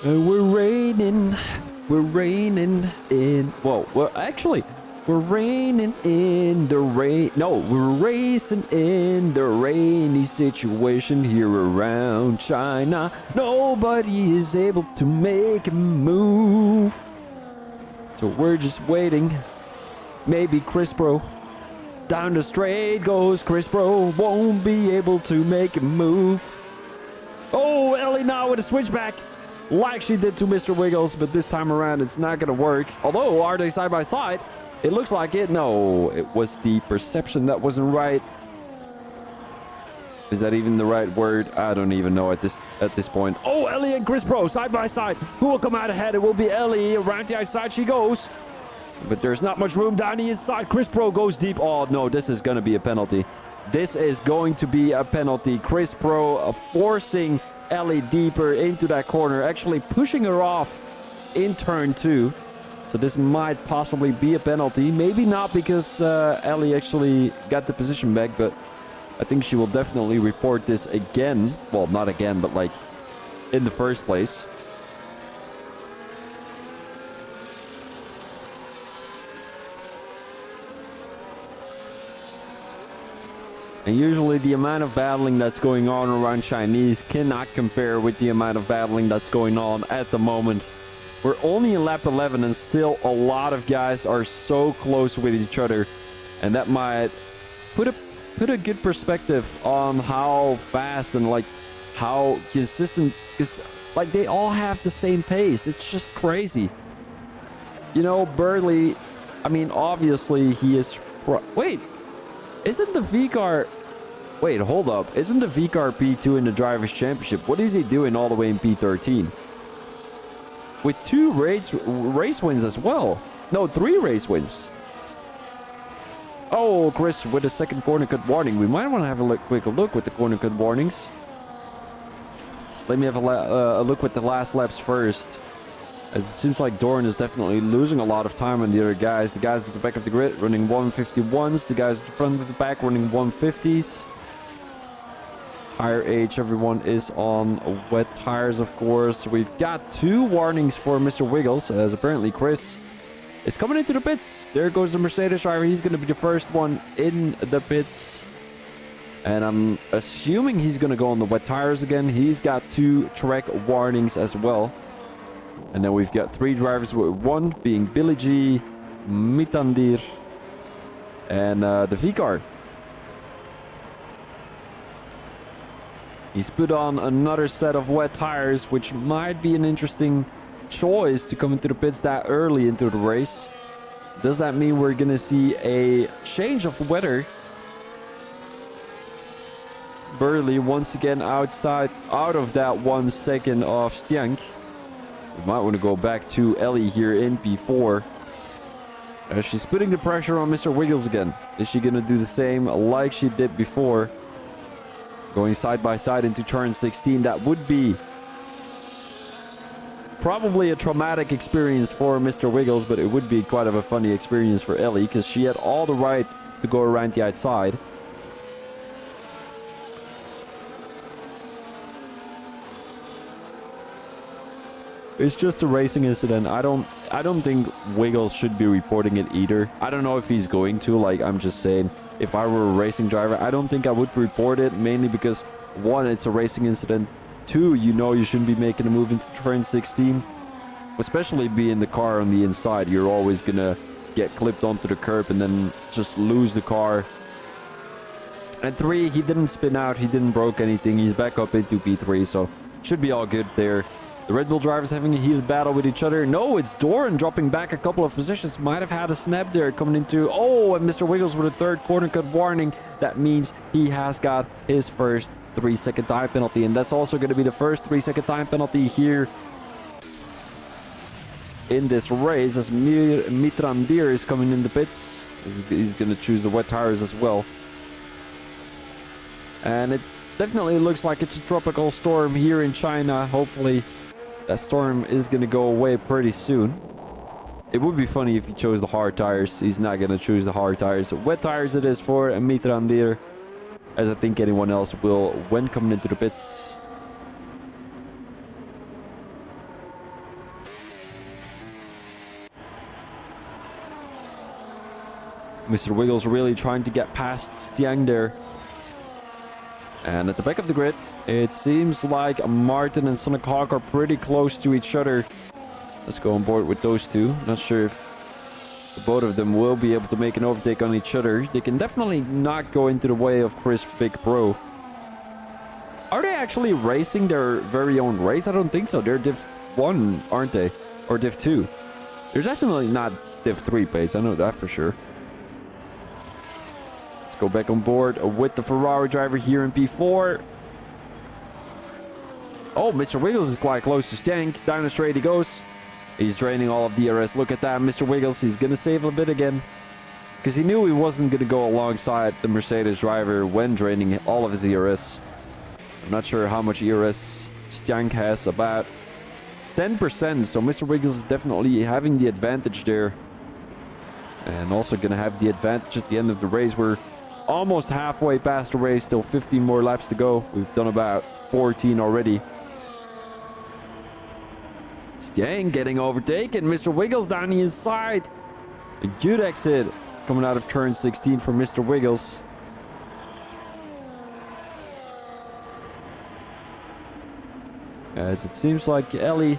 We're raining in. Well, actually, we're raining in the rain. No, we're racing in the rainy situation here around China. Nobody is able to make a move. So we're just waiting. Maybe Chris Bro. Down the straight goes Chris Bro. Won't be able to make a move. Oh, Ellie now with a switchback. Like she did to Mr. Wiggles, but this time around it's not gonna work. Although, are they side by side? It looks like it. No, it was the perception that wasn't right. Is that even the right word? I don't even know at this point. Oh, Ellie and Chris Bro side by side. Who will come out ahead? It will be Ellie. Around the outside she goes. But there's not much room down the inside. Chris Bro goes deep. Oh, no, this is gonna be a penalty. This is going to be a penalty. Chris Bro forcing Ellie deeper into that corner, actually pushing her off in turn 2. So this might possibly be a penalty. Maybe not, because Ellie actually got the position back, but I think she will definitely report this again. Well, not again, but like in the first place. And usually the amount of battling that's going on around Chinese cannot compare with the amount of battling that's going on at the moment. We're only in lap 11 and still a lot of guys are so close with each other. And that might put a good perspective on how fast and like how consistent, because like they all have the same pace. It's just crazy. You know, Burley, I mean, obviously he is... Wait, isn't the V-car... Wait, hold up. Isn't the V-car P2 in the Drivers' Championship? What is he doing all the way in P13? With 2 race wins as well. No, 3 race wins. Oh, Chris with a second corner cut warning. We might want to have a quick look with the corner cut warnings. Let me have a look with the last laps first. As it seems like Doran is definitely losing a lot of time on the other guys. The guys at the back of the grid running 151s. The guys at the front of the back running 150s. tire age. Everyone is on wet tires, of course. We've got 2 warnings for Mr. Wiggles, as apparently Chris is coming into the pits. There goes the Mercedes driver. He's going to be the first one in the pits. And I'm assuming he's going to go on the wet tires again. He's got 2 track warnings as well. And then we've got 3 drivers, with 1 being Billy G, Mitandir, and the V-car. He's put on another set of wet tires, which might be an interesting choice to come into the pits that early into the race. Does that mean we're going to see a change of weather? Burley once again out of that 1 second of Stank. We might want to go back to Ellie here in P4. She's putting the pressure on Mr. Wiggles again. Is she going to do the same like she did before? Going side by side into turn 16. That would be probably a traumatic experience for Mr. Wiggles, but it would be quite of a funny experience for Ellie, because she had all the right to go around the outside. It's just a racing incident. I don't think Wiggles should be reporting it either. I don't know if he's going to. Like, I'm just saying, if I were a racing driver, I don't think I would report it, mainly because 1, it's a racing incident. 2, you know you shouldn't be making a move into turn 16. Especially being the car on the inside. You're always gonna get clipped onto the curb and then just lose the car. And 3, he didn't spin out. He didn't broke anything. He's back up into P3, so should be all good there. The Red Bull drivers having a heated battle with each other. No, it's Doran dropping back a couple of positions. Might have had a snap there coming into... Oh, and Mr. Wiggles with a 3rd corner cut warning. That means he has got his first 3-second time penalty. And that's also going to be the first 3-second time penalty here in this race, as Mitrandir is coming in the pits. He's going to choose the wet tires as well. And it definitely looks like it's a tropical storm here in China. Hopefully that storm is going to go away pretty soon. It would be funny if he chose the hard tires. He's not going to choose the hard tires. Wet tires it is for Mitrandir, as I think anyone else will when coming into the pits. Mr. Wiggles really trying to get past Stiang there. And at the back of the grid, it seems like Martin and Sonic Hawk are pretty close to each other. Let's go on board with those 2. Not sure if both of them will be able to make an overtake on each other. They can definitely not go into the way of Chris Big Pro. Are they actually racing their very own race? I don't think so. They're Div 1, aren't they? Or Div 2. They're definitely not Div 3 pace. I know that for sure. Go back on board with the Ferrari driver here in P4. Oh, Mr. Wiggles is quite close to Stank. Down the straight he goes. He's draining all of DRS. Look at that, Mr. Wiggles. He's going to save a bit again, because he knew he wasn't going to go alongside the Mercedes driver when draining all of his ERS. I'm not sure how much ERS Stank has, about 10%. So Mr. Wiggles is definitely having the advantage there. And also going to have the advantage at the end of the race. We're almost halfway past the race, still 15 more laps to go. We've done about 14 already. Stiang getting overtaken. Mr. Wiggles down the inside. A good exit coming out of turn 16 for Mr. Wiggles. As it seems like Ellie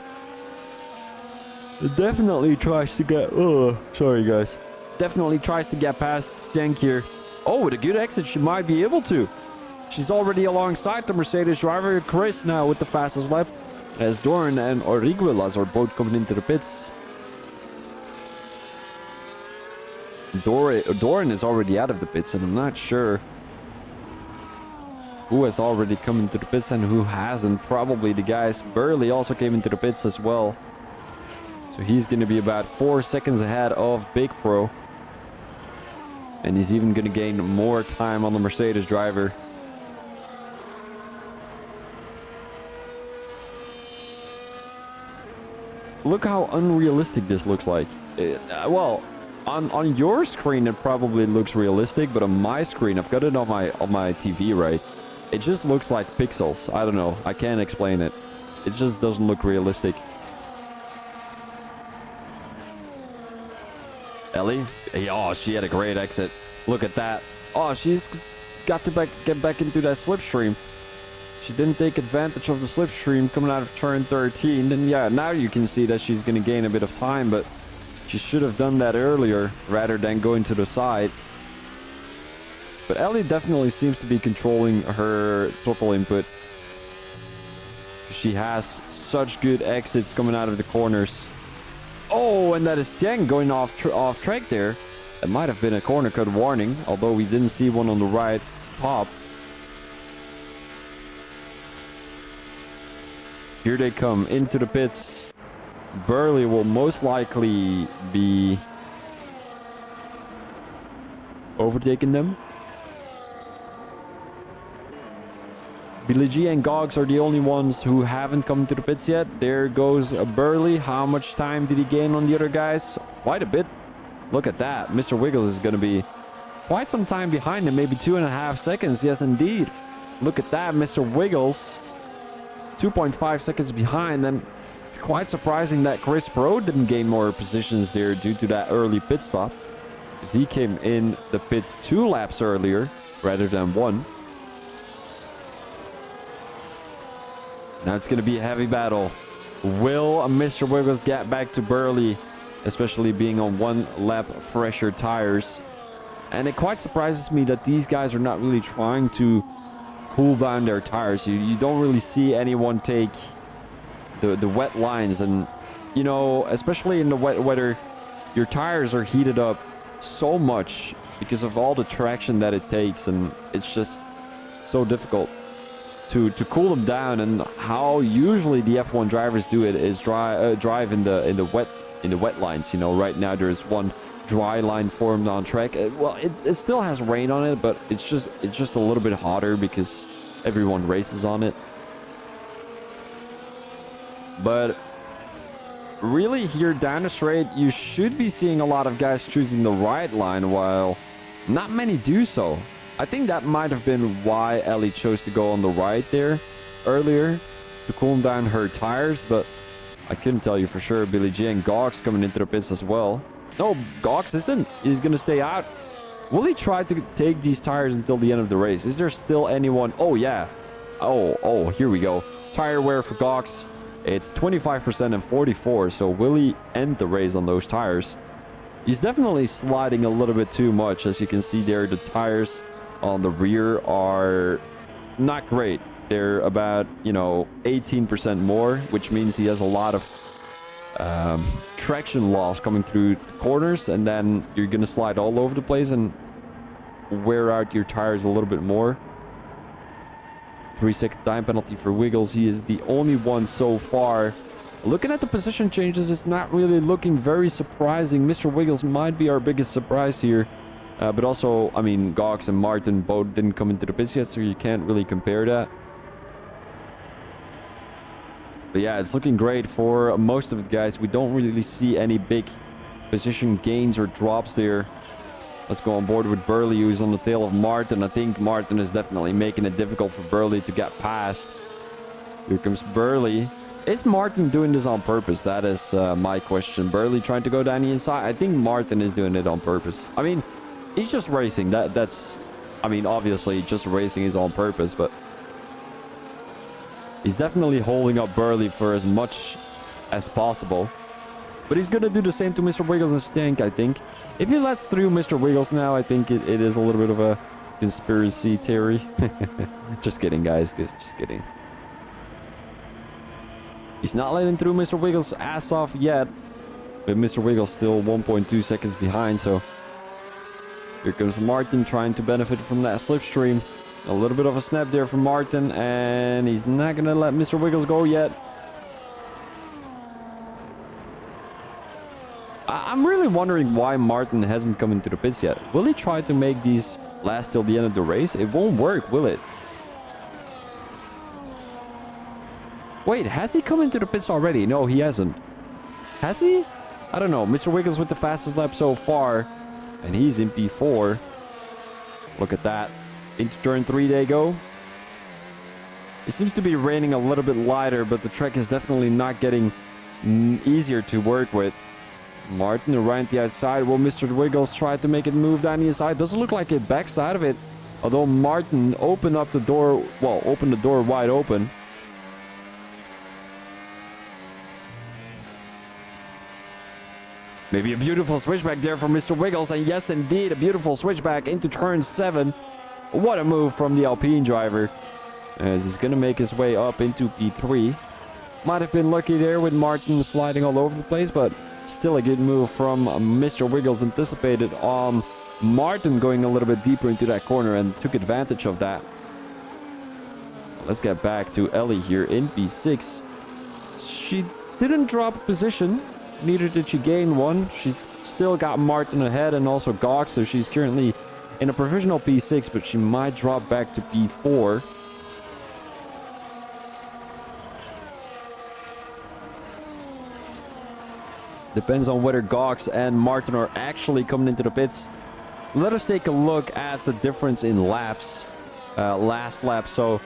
definitely tries to get... Oh, sorry guys. Definitely tries to get past Stiang here. Oh, with a good exit, she might be able to. She's already alongside the Mercedes driver, Chris, now with the fastest lap. As Doran and Origuelas are both coming into the pits. Doran is already out of the pits, and I'm not sure who has already come into the pits and who hasn't. Probably the guys. Burley also came into the pits as well. So he's going to be about 4 seconds ahead of Big Pro. And he's even going to gain more time on the Mercedes driver. Look how unrealistic this looks like. Well, on your screen it probably looks realistic, but on my screen, I've got it on my TV, right? It just looks like pixels. I don't know. I can't explain it. It just doesn't look realistic. Ellie? Oh, she had a great exit. Look at that. Oh, she's got to get back into that slipstream. She didn't take advantage of the slipstream coming out of turn 13. And yeah, now you can see that she's going to gain a bit of time, but she should have done that earlier rather than going to the side. But Ellie definitely seems to be controlling her throttle input. She has such good exits coming out of the corners. Oh, and that is Tiang going off track there. It might have been a corner cut warning, although we didn't see one on the right top. Here they come into the pits. Burley will most likely be overtaking them. Billy G and Gogs are the only ones who haven't come to the pits yet. There goes Burley. How much time did he gain on the other guys? Quite a bit. Look at that. Mr. Wiggles is going to be quite some time behind him. Maybe 2.5 seconds. Yes, indeed. Look at that. Mr. Wiggles. 2.5 seconds behind. And it's quite surprising that Chris Pro didn't gain more positions there due to that early pit stop. Because he came in the pits 2 laps earlier rather than 1. Now it's going to be a heavy battle. Will Mr. Wiggles get back to Burley, especially being on 1 lap fresher tires? And it quite surprises me that these guys are not really trying to cool down their tires. You don't really see anyone take the wet lines. And, you know, especially in the wet weather, your tires are heated up so much because of all the traction that it takes. And it's just so difficult to cool them down. And how usually the F1 drivers do it is drive in the wet lines. You know, right now there's one dry line formed on track. Well, it still has rain on it, but it's just a little bit hotter because everyone races on it. But really here down the straight, you should be seeing a lot of guys choosing the right line, while not many do so. I think that might have been why Ellie chose to go on the right there earlier to cool down her tires, but I couldn't tell you for sure. Billy G and Gox coming into the pits as well. No, Gox isn't. He's going to stay out. Will he try to take these tires until the end of the race? Is there still anyone? Oh, yeah. Oh, here we go. Tire wear for Gox. It's 25% and 44. So will he end the race on those tires? He's definitely sliding a little bit too much. As you can see there, the tires on the rear are not great. They're about, 18% more, which means he has a lot of traction loss coming through the corners, and then you're gonna slide all over the place and wear out your tires a little bit more. 3-second time penalty for Wiggles. He is the only one so far. Looking at the position changes, it's not really looking very surprising. Mr. Wiggles might be our biggest surprise here. But also, I mean, Gox and Martin both didn't come into the pits yet, so you can't really compare that. But yeah, it's looking great for most of the guys. We don't really see any big position gains or drops there. Let's go on board with Burley, who's on the tail of Martin. I think Martin is definitely making it difficult for Burley to get past. Here comes Burley. Is Martin doing this on purpose? That is my question. Burley trying to go down the inside. I think Martin is doing it on purpose. I mean, he's just racing. That's obviously just racing is on purpose, but he's definitely holding up Burley for as much as possible. But he's going to do the same to Mr. Wiggles and Stank, I think. If he lets through Mr. Wiggles now, I think it is a little bit of a conspiracy theory. Just kidding, guys. Just kidding. He's not letting through Mr. Wiggles' ass off yet. But Mr. Wiggles still 1.2 seconds behind, so here comes Martin trying to benefit from that slipstream. A little bit of a snap there from Martin, and he's not going to let Mr. Wiggles go yet. I'm really wondering why Martin hasn't come into the pits yet. Will he try to make these last till the end of the race? It won't work, will it? Wait, has he come into the pits already? No, he hasn't. Has he? I don't know. Mr. Wiggles with the fastest lap so far. And he's in P4. Look at that. Into turn 3 they go. It seems to be raining a little bit lighter, but the track is definitely not getting easier to work with. Martin around the outside. Will Mr. Wiggles try to make it move down the inside? Doesn't look like it backside of it. Although Martin opened up the door, well, opened the door wide open. Maybe a beautiful switchback there from Mr. Wiggles. And yes, indeed, a beautiful switchback into turn 7. What a move from the Alpine driver. As he's going to make his way up into P3. Might have been lucky there with Martin sliding all over the place, but still a good move from Mr. Wiggles. Anticipated on Martin going a little bit deeper into that corner and took advantage of that. Let's get back to Ellie here in P6. She didn't drop a position. Neither did she gain one. She's still got Martin ahead and also Gog, so she's currently in a provisional P6, but she might drop back to P4. Depends on whether Gox and Martin are actually coming into the pits. Let us take a look at the difference in laps. Last lap. So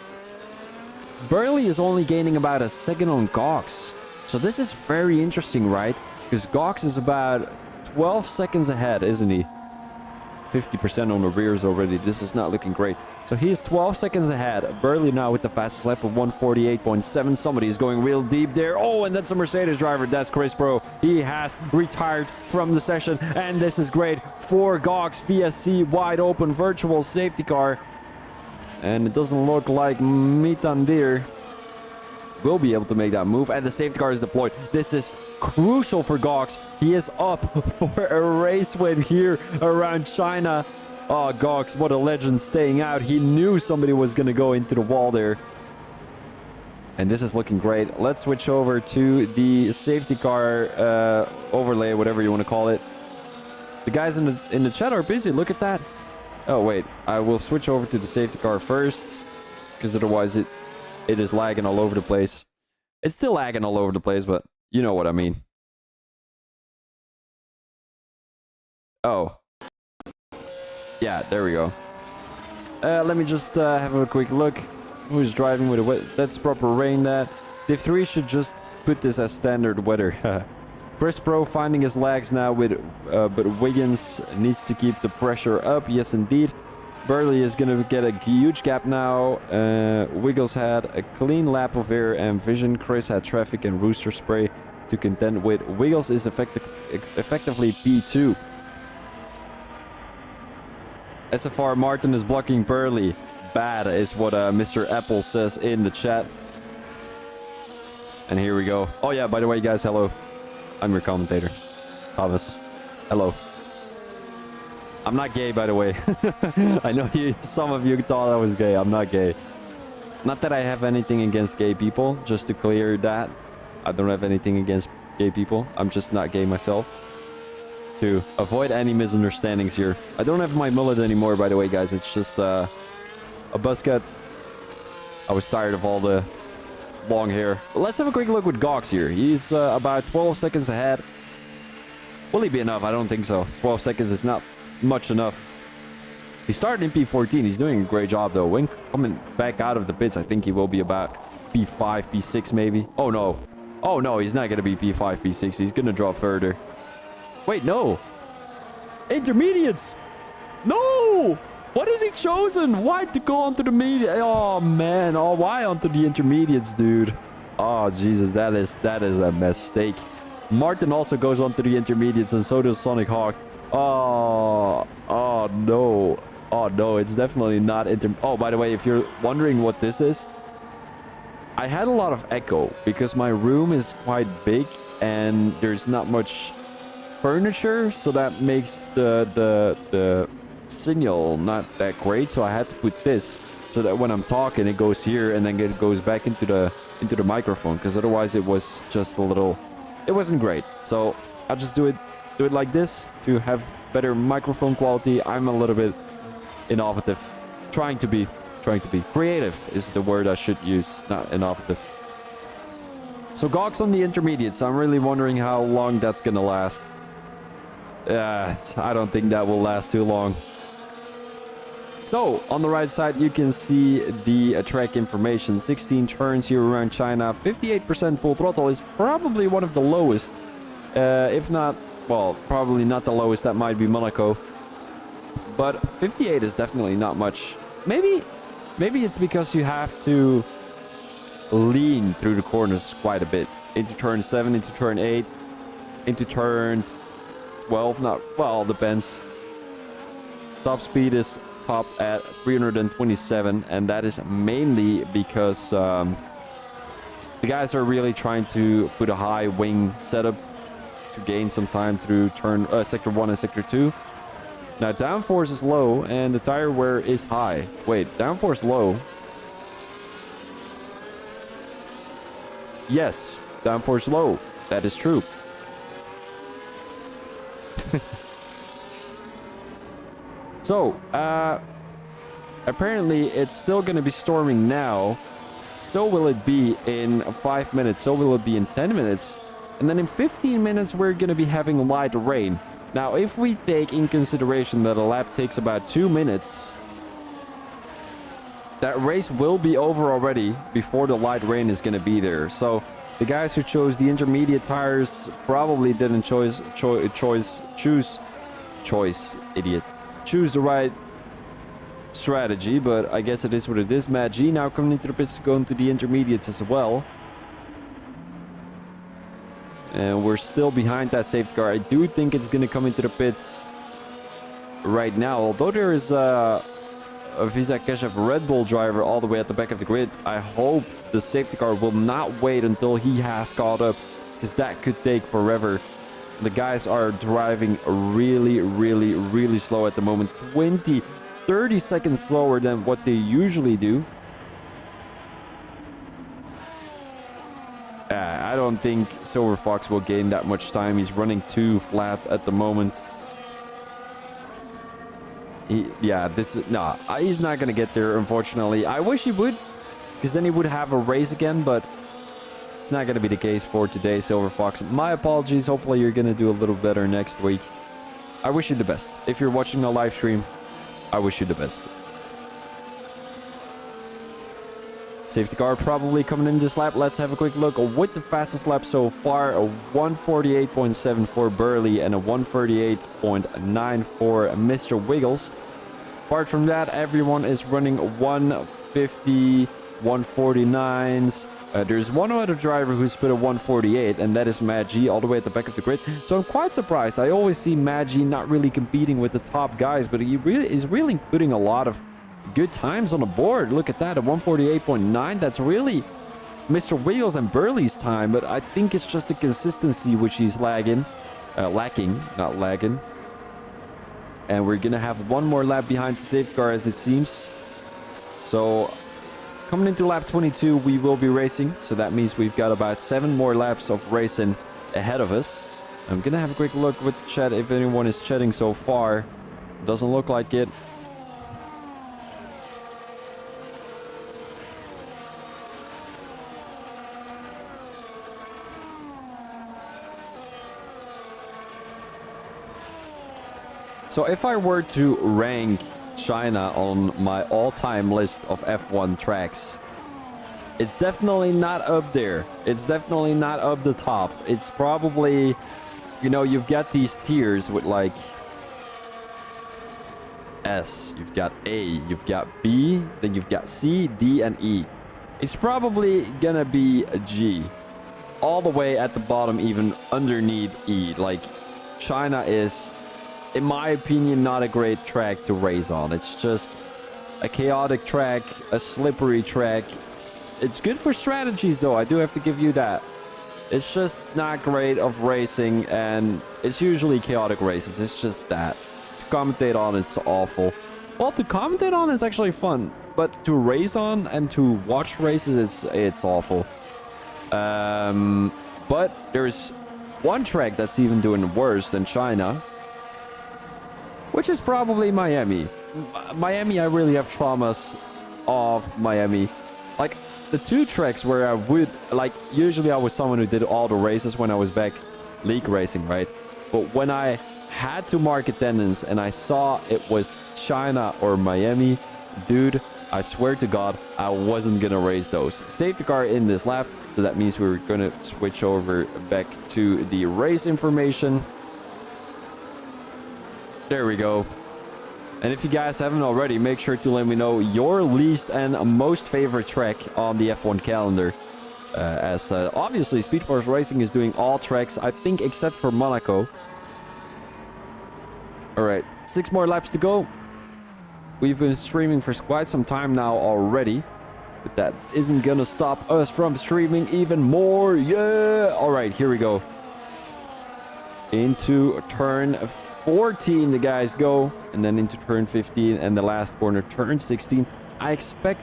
Burley is only gaining about a second on Gox. So this is very interesting, right? Because Gox is about 12 seconds ahead, isn't he? 50% on the rears already. This is not looking great. So he is 12 seconds ahead. Burley now with the fastest lap of 148.7. Somebody is going real deep there. Oh, and that's a Mercedes driver. That's Chris Pro. He has retired from the session. And this is great for Gox VSC wide open virtual safety car. And it doesn't look like Mitandir will be able to make that move, and the safety car is deployed. This is crucial for Gox. He is up for a race win here around China. Oh, Gox, what a legend staying out. He knew somebody was going to go into the wall there. And this is looking great. Let's switch over to the safety car overlay, whatever you want to call it. The guys in the chat are busy. Look at that. Oh, wait. I will switch over to the safety car first, because otherwise it is lagging all over the place. It's still lagging all over the place, but you know what I mean. Oh. Yeah, there we go. Let me just have a quick look. Who's driving with a wet? That's proper rain. That Div 3 should just put this as standard weather. Chris Pro finding his lags now, but Wiggins needs to keep the pressure up. Yes, indeed. Burley is going to get a huge gap now. Wiggles had a clean lap of air and vision. Chris had traffic and rooster spray to contend with. Wiggles is effectively P2. SFR Martin is blocking Burley. Bad is what Mr. Apple says in the chat. And here we go. Oh yeah, by the way, guys, hello. I'm your commentator, Thomas. Hello. I'm not gay, by the way. I know some of you thought I was gay. I'm not gay. Not that I have anything against gay people, just to clear that. I don't have anything against gay people. I'm just not gay myself. To avoid any misunderstandings here. I don't have my mullet anymore, by the way, guys. It's just a buzz cut. I was tired of all the long hair. Let's have a quick look with Gox here. He's about 12 seconds ahead. Will he be enough? I don't think so. 12 seconds is not much enough. He started in P14. He's doing a great job, though. When coming back out of the pits, I think he will be about P5, P6 maybe. Oh, no. Oh, no, he's not going to be P5, P6. He's going to drop further. Wait, no. Intermediates. No. What has he chosen? Why to go onto the media? Oh, man. Oh, why onto the intermediates, dude? Oh, Jesus. That is a mistake. Martin also goes onto the intermediates, and so does Sonic Hawk. Oh no. Oh no, it's definitely not Oh, by the way, if you're wondering what this is, I had a lot of echo because my room is quite big and there's not much furniture, so that makes the signal not that great. So I had to put this so that when I'm talking, it goes here and then it goes back into the microphone, because otherwise it was just a little, it wasn't great. So I'll just do it like this to have better microphone quality. I'm a little bit innovative, trying to be creative is the word I should use, not innovative. So Gox on the intermediates. I'm really wondering how long that's gonna last. I don't think that will last too long. So, on the right side, you can see the track information. 16 turns here around China. 58% full throttle is probably one of the lowest. If not, well, probably not the lowest. That might be Monaco. But 58 is definitely not much. Maybe it's because you have to lean through the corners quite a bit. Into turn 7, into turn 8, into turn 12. Not, well, depends. Top speed is topped at 327, and that is mainly because the guys are really trying to put a high wing setup to gain some time through sector 1 and sector 2. Now downforce is low and the tire wear is high. Wait, downforce low? Yes, downforce low. That is true. So, apparently it's still going to be storming now. So will it be in 5 minutes. So will it be in 10 minutes. And then in 15 minutes, we're going to be having light rain. Now, if we take in consideration that a lap takes about 2 minutes, that race will be over already before the light rain is going to be there. So the guys who chose the intermediate tires probably didn't choose the right strategy, but I guess it is what it is. Matt G now coming into the pits, going to the intermediates as well. And we're still behind that safety car. I do think it's going to come into the pits right now. Although there is a Visa Keshev Red Bull driver all the way at the back of the grid, I hope the safety car will not wait until he has caught up, because that could take forever. The guys are driving really slow at the moment. 30 seconds slower than what they usually do. I don't think Silver Fox will gain that much time. He's running too flat at the moment. He's not going to get there, unfortunately. I wish he would, because then he would have a race again, but it's not going to be the case for today, Silver Fox. My apologies. Hopefully you're going to do a little better next week. I wish you the best. If you're watching the live stream, I wish you the best. Safety car probably coming in this lap. Let's have a quick look with the fastest lap so far. A 148.74 Burley and a 138.94 Mr. Wiggles. Apart from that, everyone is running 150, 149s. There's one other driver who's put a 148, and that is Matt G all the way at the back of the grid. So I'm quite surprised. I always see Matt G not really competing with the top guys, but he is really putting a lot of good times on the board. Look at that, a 148.9. That's really Mr. Wiggles and Burley's time, but I think it's just the consistency which he's lacking, not lagging. And we're gonna have one more lap behind the safety car, as it seems. So coming into lap 22, we will be racing. So that means we've got about 7 more laps of racing ahead of us. I'm gonna have a quick look with the chat if anyone is chatting so far. Doesn't look like it. So if I were to rank China on my all-time list of F1 tracks, it's definitely not up there. It's definitely not up the top. It's probably, you know, you've got these tiers with like S, you've got A, you've got B, then you've got C, D, and E. It's probably gonna be a G. All the way at the bottom, even underneath E. Like, China is, in my opinion, not a great track to race on. It's just a chaotic track, a slippery track. It's good for strategies, though. I do have to give you that. It's just not great of racing, and it's usually chaotic races. It's just that. To commentate on, it's awful. Well, to commentate on is actually fun, but to race on and to watch races, it's awful. But there's one track that's even doing worse than China, which is probably Miami. Miami, I really have traumas of Miami. Like, the two tracks where I would, like, usually I was someone who did all the races when I was back league racing, right? But when I had to mark attendance and I saw it was China or Miami, dude, I swear to God, I wasn't gonna race those. Safety car in this lap, so that means we're gonna switch over back to the race information. There we go. And if you guys haven't already, make sure to let me know your least and most favorite track on the F1 calendar. Obviously, Speed Force Racing is doing all tracks, I think, except for Monaco. All right, 6 more laps to go. We've been streaming for quite some time now already, but that isn't gonna stop us from streaming even more. Yeah! All right, here we go. Into turn 14 the guys go, and then into turn 15 and the last corner, turn 16. I expect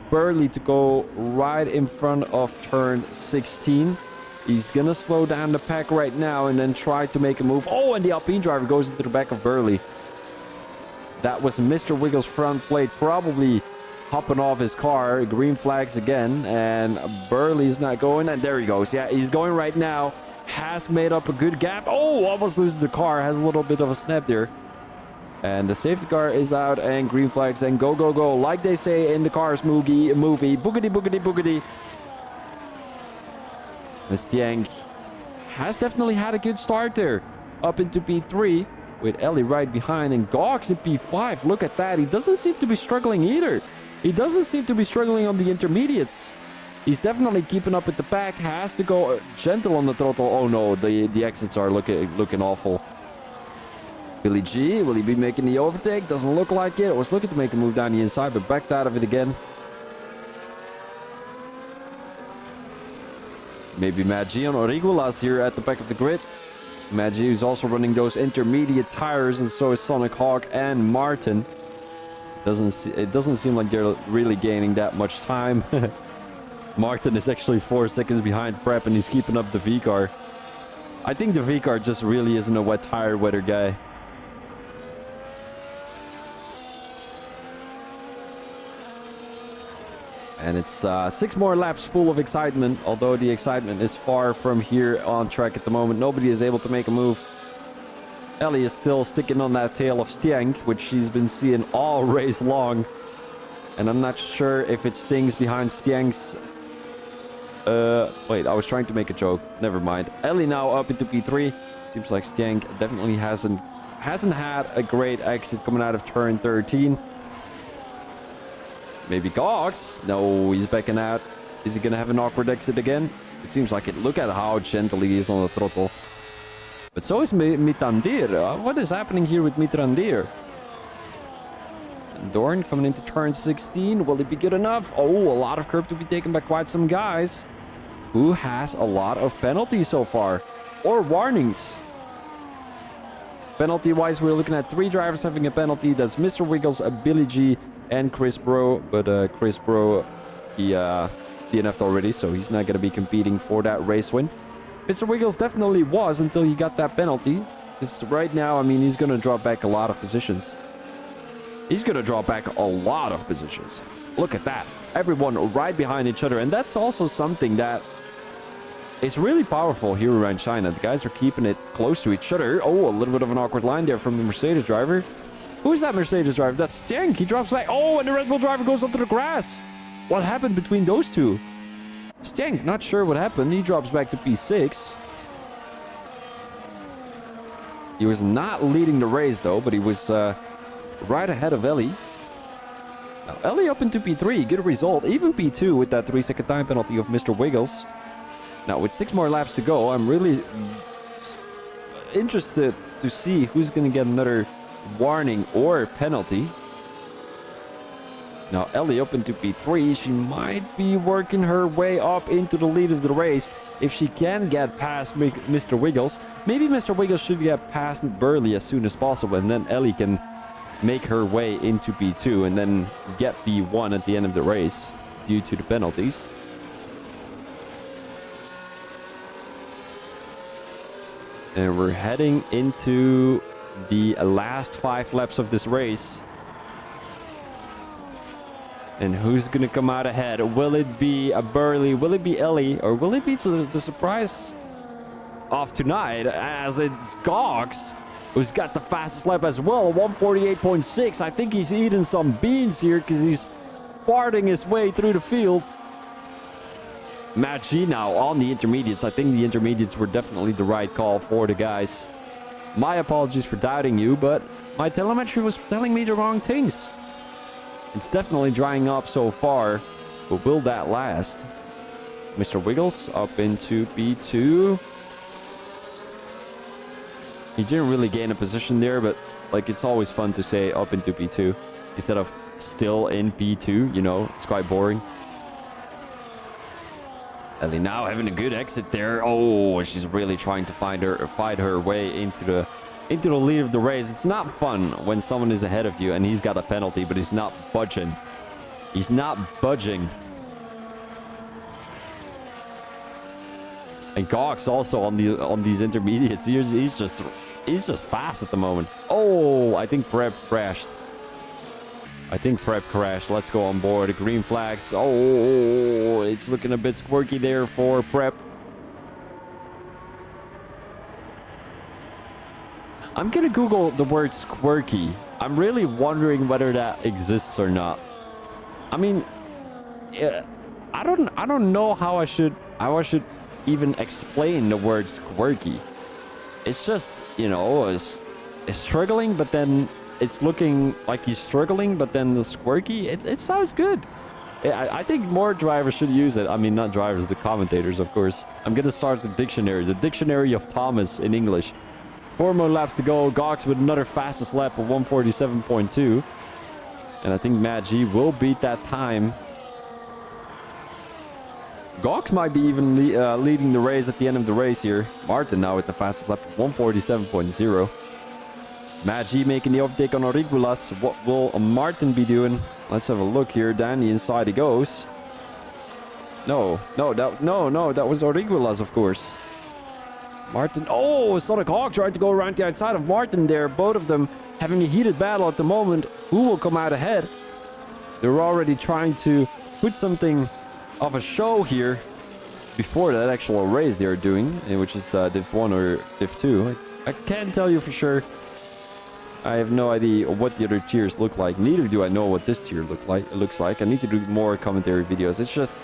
Burley to go right in front of turn 16. He's gonna slow down the pack right now and then try to make a move. Oh, and the Alpine driver goes into the back of Burley. That was Mr. Wiggles' front plate probably hopping off his car. Green flags again, and Burley's not going, and there he goes. Yeah, he's going right now. Has made up a good gap. Oh, almost loses the car. Has a little bit of a snap there. And the safety car is out, and green flags, and go, go, go. Like they say in the Cars movie, boogity, boogity, boogity. Stieng has definitely had a good start there. Up into P3 with Ellie right behind, and Gox in P5. Look at that. He doesn't seem to be struggling either. He doesn't seem to be struggling on the intermediates. He's definitely keeping up with the pack. Has to go gentle on the throttle. Oh no, the exits are looking awful. Billy G, will he be making the overtake? Doesn't look like it. Was looking to make a move down the inside, but backed out of it again. Maybe Maggi on Origulas here at the back of the grid. Maggi who's also running those intermediate tires, and so is Sonic Hawk and Martin. It doesn't seem like they're really gaining that much time. Martin is actually 4 seconds behind Prep, and he's keeping up the V-car. I think the V-car just really isn't a wet tire weather guy. And it's 6 more laps full of excitement, although the excitement is far from here on track at the moment. Nobody is able to make a move. Ellie is still sticking on that tail of Stieng, which she's been seeing all race long. And I'm not sure if it stings behind Stieng's... wait, I was trying to make a joke. Never mind. Ellie now up into P3. Seems like Stieng definitely hasn't had a great exit coming out of turn 13. Maybe Gox. No, he's backing out. Is he going to have an awkward exit again? It seems like it. Look at how gentle he is on the throttle. But so is Mitrandir. What is happening here with Mitrandir? Dorn coming into turn 16. Will it be good enough? Oh, a lot of curb to be taken by quite some guys. Who has a lot of penalties so far? Or warnings. Penalty-wise, we're looking at 3 drivers having a penalty. That's Mr. Wiggles, Billy G, and Chris Bro. But Chris Bro, he DNF'd already, so he's not going to be competing for that race win. Mr. Wiggles definitely was until he got that penalty. Because right now, I mean, he's going to drop back a lot of positions. He's going to drop back a lot of positions. Look at that. Everyone right behind each other. And that's also something that is really powerful here around China. The guys are keeping it close to each other. Oh, a little bit of an awkward line there from the Mercedes driver. Who's that Mercedes driver? That's Stieng. He drops back. Oh, and the Red Bull driver goes onto the grass. What happened between those two? Stieng, not sure what happened. He drops back to P6. He was not leading the race, though, but he was right ahead of Ellie. Now, Ellie up into P3. Good result. Even P2 with that 3-second time penalty of Mr. Wiggles. Now, with 6 more laps to go, I'm really interested to see who's going to get another warning or penalty. Now, Ellie up into P3. She might be working her way up into the lead of the race. If she can get past Mr. Wiggles, maybe Mr. Wiggles should get past Burley as soon as possible, and then Ellie can make her way into P2 and then get P1 at the end of the race due to the penalties. And we're heading into the last 5 laps of this race. And who's going to come out ahead? Will it be a Burley? Will it be Ellie? Or will it be the surprise of tonight, as it's Gox who's got the fastest lap as well, 148.6. I think he's eating some beans here because he's farting his way through the field. Matt G now on the intermediates. I think the intermediates were definitely the right call for the guys. My apologies for doubting you, but my telemetry was telling me the wrong things. It's definitely drying up so far, but will that last? Mr. Wiggles up into P2. He didn't really gain a position there, but like it's always fun to say up into P2 instead of still in P2, you know, it's quite boring. Ellie now having a good exit there. Oh, she's really trying to fight her way into the lead of the race. It's not fun when someone is ahead of you and he's got a penalty, but he's not budging. He's not budging. And Cox also on these intermediates. He's just fast at the moment. Oh, I think Prep crashed. Let's go on board. Green flags. Oh, it's looking a bit squirky there for Prep. I'm gonna Google the word squirky. I'm really wondering whether that exists or not. I mean, I don't know how I should even explain the word squirky. It's just, you know, it's struggling, but then it's looking like he's struggling, but then the squirky, it sounds good. I think more drivers should use it. I mean, not drivers, the commentators, of course. I'm gonna start the dictionary of Thomas in English. 4 more laps to go. Gox with another fastest lap of 147.2. And I think Matt G will beat that time. Gox might be even leading the race at the end of the race here. Martin now with the fastest lap of 147.0. Matt G making the overtake on Aurigulas. What will Martin be doing? Let's have a look here. Danny inside he goes. No, that was Aurigulas, of course. Martin, oh, Sonic Hawk tried to go around the outside of Martin there. Both of them having a heated battle at the moment. Who will come out ahead? They're already trying to put something of a show here before that actual race they're doing, which is Div 1 or Div 2. I can't tell you for sure. I have no idea what the other tiers look like. Neither do I know what this tier looks like. I need to do more commentary videos. It's just,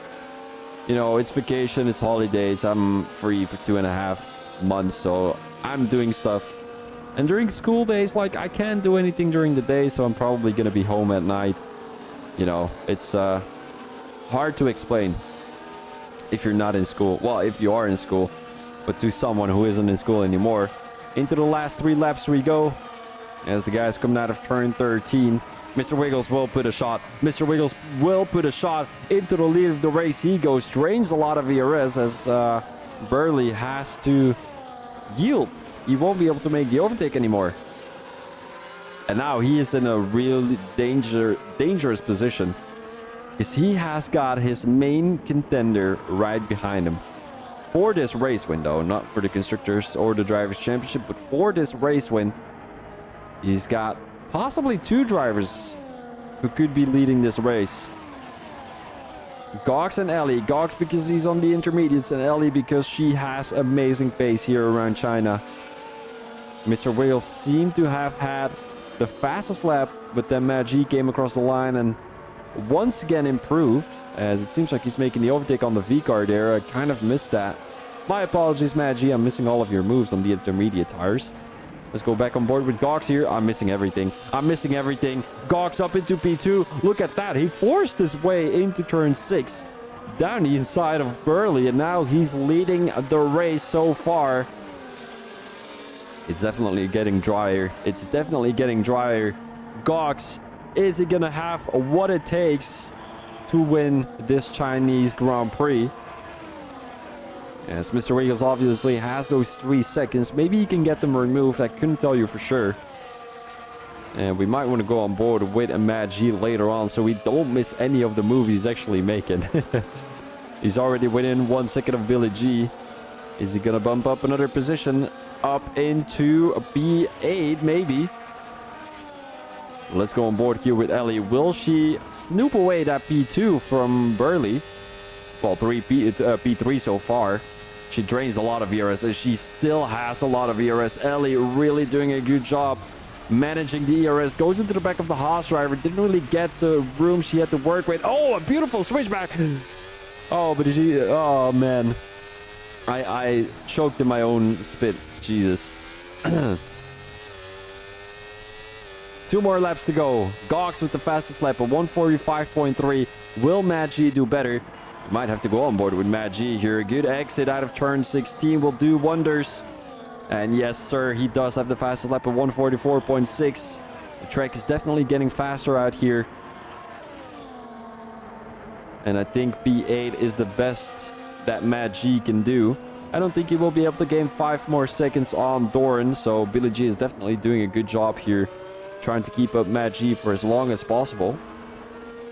you know, it's vacation, it's holidays. I'm free for 2.5 months, so I'm doing stuff. And during school days, like, I can't do anything during the day, so I'm probably gonna be home at night. You know, it's hard to explain if you're not in school. Well, if you are in school, but to someone who isn't in school anymore. Into the last 3 laps we go. As the guys coming out of turn 13, Mr. Wiggles will put a shot. Mr. Wiggles will put a shot into the lead of the race. He goes, drains a lot of ERS as Burley has to yield. He won't be able to make the overtake anymore. And now he is in a really dangerous position, because he has got his main contender right behind him. For this race win, though, not for the Constructors or the Drivers' Championship, but for this race win, he's got possibly 2 drivers who could be leading this race. Gox and Ellie. Gox because he's on the intermediates, and Ellie because she has amazing pace here around China. Mr. Wiggles seemed to have had the fastest lap, but then Matt G came across the line and once again improved, as it seems like he's making the overtake on the V-car there. I kind of missed that. My apologies, Matt G. I'm missing all of your moves on the intermediate tires. Let's go back on board with Gox here. I'm missing everything. Gox up into P2. Look at that. He forced his way into turn 6 down the inside of Burley, and now he's leading the race so far. It's definitely getting drier. Gox, is he gonna have what it takes to win this Chinese Grand Prix? As Mr. Wiggles obviously has those 3 seconds. Maybe he can get them removed. I couldn't tell you for sure. And we might want to go on board with a Matt G later on, so we don't miss any of the moves he's actually making. He's already within 1 second of Billy G. Is he gonna bump up another position? Up into a B8, maybe. Let's go on board here with Ellie. Will she snoop away that P2 from Burley? Well, P3 so far. She drains a lot of ERS, and she still has a lot of ERS. Ellie really doing a good job managing the ERS. Goes into the back of the Haas driver. Didn't really get the room she had to work with. Oh, a beautiful switchback. Oh, but she... Oh, man. I choked in my own spit. Jesus. 2 more laps to go. Gox with the fastest lap at 145.3. Will Matt G do better? Might have to go on board with Matt G here. A good exit out of turn 16 will do wonders. And yes, sir, he does have the fastest lap at 144.6. The track is definitely getting faster out here. And I think P8 is the best that Matt G can do. I don't think he will be able to gain 5 more seconds on Doran. So Billy G is definitely doing a good job here, trying to keep up Matt G for as long as possible.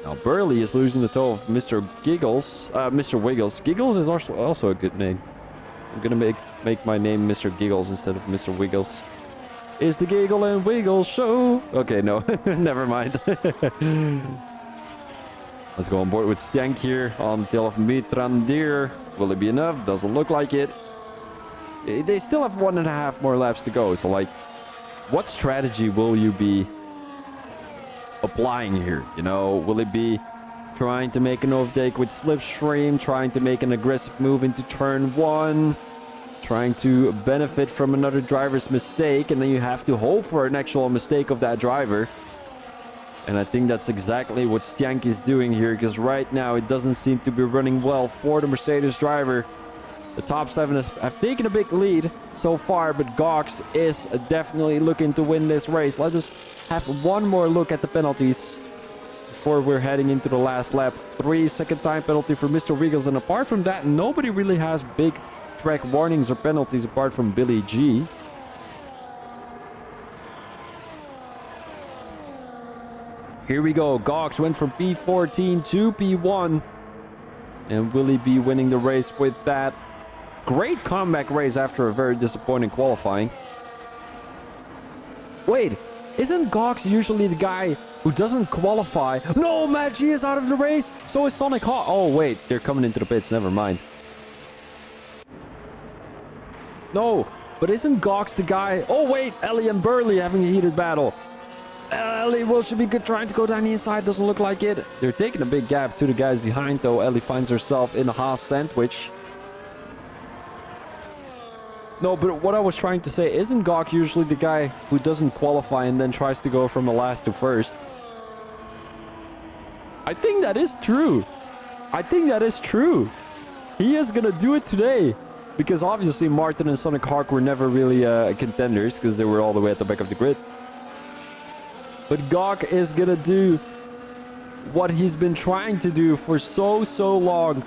Now Burley is losing the toe of Mr. Giggles. Mr. Wiggles. Giggles is also a good name. I'm gonna make my name Mr. Giggles instead of Mr. Wiggles. It's the Giggle and Wiggle show. Okay, no, never mind. Let's go on board with Stank here on the tail of Mitrandir. Will it be enough? Doesn't look like it. They still have 1.5 more laps to go. So, like, what strategy will you be applying here? You know, will it be trying to make an overtake with Slipstream, trying to make an aggressive move into turn 1, trying to benefit from another driver's mistake, and then you have to hope for an actual mistake of that driver? And I think that's exactly what Stank is doing here, because right now it doesn't seem to be running well for the Mercedes driver. The top 7 have taken a big lead so far, but Gox is definitely looking to win this race. Let's just have one more look at the penalties before we're heading into the last lap. 3-second time penalty for Mr. Wiggles, and apart from that, nobody really has big track warnings or penalties apart from Billy G. Here we go. Gox went from P14 to P1. And will he be winning the race with that? Great comeback race after a very disappointing qualifying. Wait, isn't Gox usually the guy who doesn't qualify? No, Matt G is out of the race. So is Sonic Hawk. Oh, wait, they're coming into the pits. Never mind. No, but isn't Gox the guy? Oh, wait, Ellie and Burley having a heated battle. Ellie should be good trying to go down the inside. Doesn't look like it. They're taking a big gap to the guys behind, though. Ellie finds herself in a Haas sandwich. No, but what I was trying to say, isn't Gok usually the guy who doesn't qualify and then tries to go from a last to first? I think that is true. I think that is true. He is going to do it today. Because obviously Martin and Sonic Hawk were never really contenders because they were all the way at the back of the grid. But Gok is going to do what he's been trying to do for so long.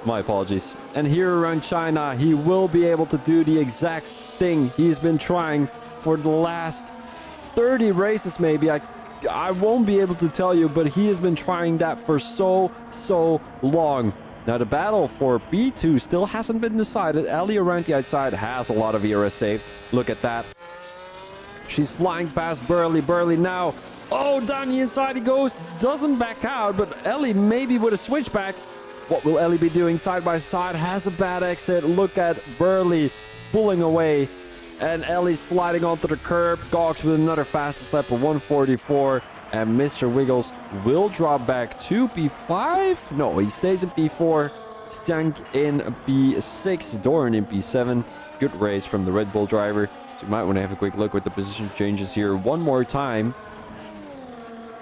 My apologies. And here around China, he will be able to do the exact thing he's been trying for the last 30 races maybe. I won't be able to tell you, but he has been trying that for so long. Now the battle for P2 still hasn't been decided. Ellie around the outside has a lot of ERS saved. Look at that. She's flying past Burley. Burley now. Oh, down the inside he goes. Doesn't back out, but Ellie maybe with a switchback. What will Ellie be doing side by side? Has a bad exit. Look at Burley pulling away. And Ellie sliding onto the curb. Gox with another fastest lap of 144. And Mr. Wiggles will drop back to P5. No, he stays in P4. Stank in P6. Doran in P7. Good race from the Red Bull driver. So you might want to have a quick look with the position changes here one more time.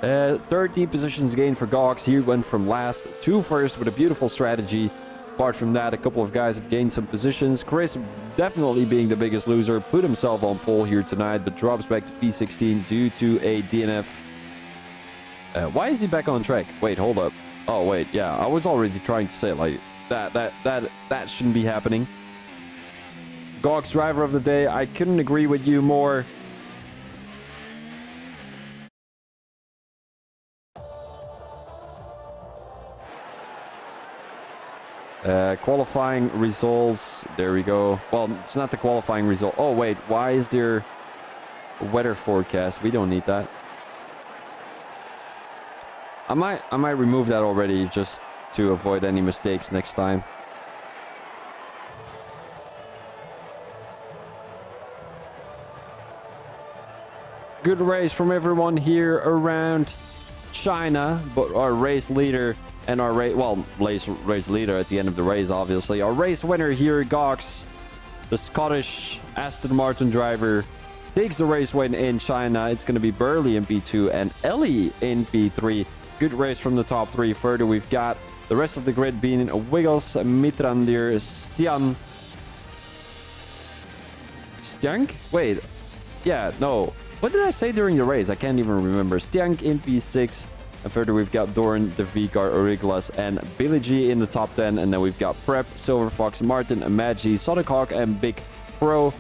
13 positions gained for Gox. He went from last to first with a beautiful strategy. Apart from that, a couple of guys have gained some positions. Chris, definitely being the biggest loser, put himself on pole here tonight, but drops back to P16 due to a DNF. Why is he back on track? Wait, hold up. Oh, wait, yeah, I was already trying to say, like, that shouldn't be happening. Gox driver of the day, I couldn't agree with you more. Qualifying results. There we go. Well, it's not the qualifying result. Oh, wait. Why is there a weather forecast? We don't need that. I might remove that already just to avoid any mistakes next time. Good race from everyone here around China, but our race leader and our race leader at the end of the race, obviously. Our race winner here, Gox, the Scottish Aston Martin driver, takes the race win in China. It's going to be Burley in P2 and Ellie in P3. Good race from the top three. Further, we've got the rest of the grid being Wiggles, Mitrandir, Stjank? Wait. Yeah, no. What did I say during the race? I can't even remember. Stjank in P6. And further, we've got Doran, De Vicar, Auriglas, and Billy G in the top 10. And then we've got Prep, Silver Fox, Martin, Magi, Sonic Hawk, and Big Pro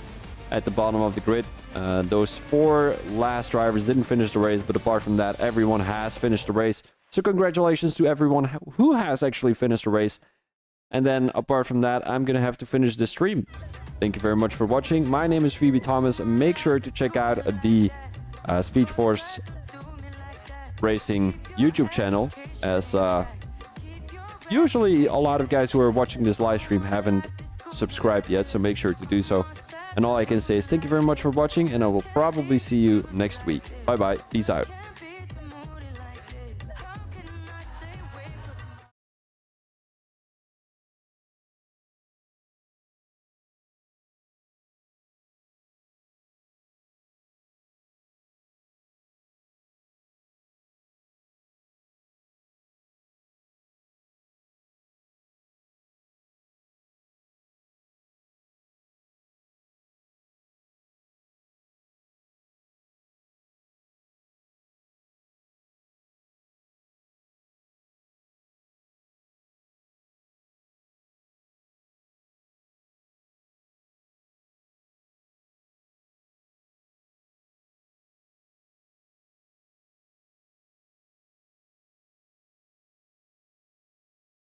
at the bottom of the grid. Those 4 last drivers didn't finish the race, but apart from that, everyone has finished the race. So congratulations to everyone who has actually finished the race. And then apart from that, I'm gonna have to finish the stream. Thank you very much for watching. My name is Phoebe Thomas. Make sure to check out the Speed Force Racing YouTube channel, as usually a lot of guys who are watching this live stream haven't subscribed yet, so make sure to do so. And all I can say is thank you very much for watching, and I will probably see you next week. Bye bye, peace out.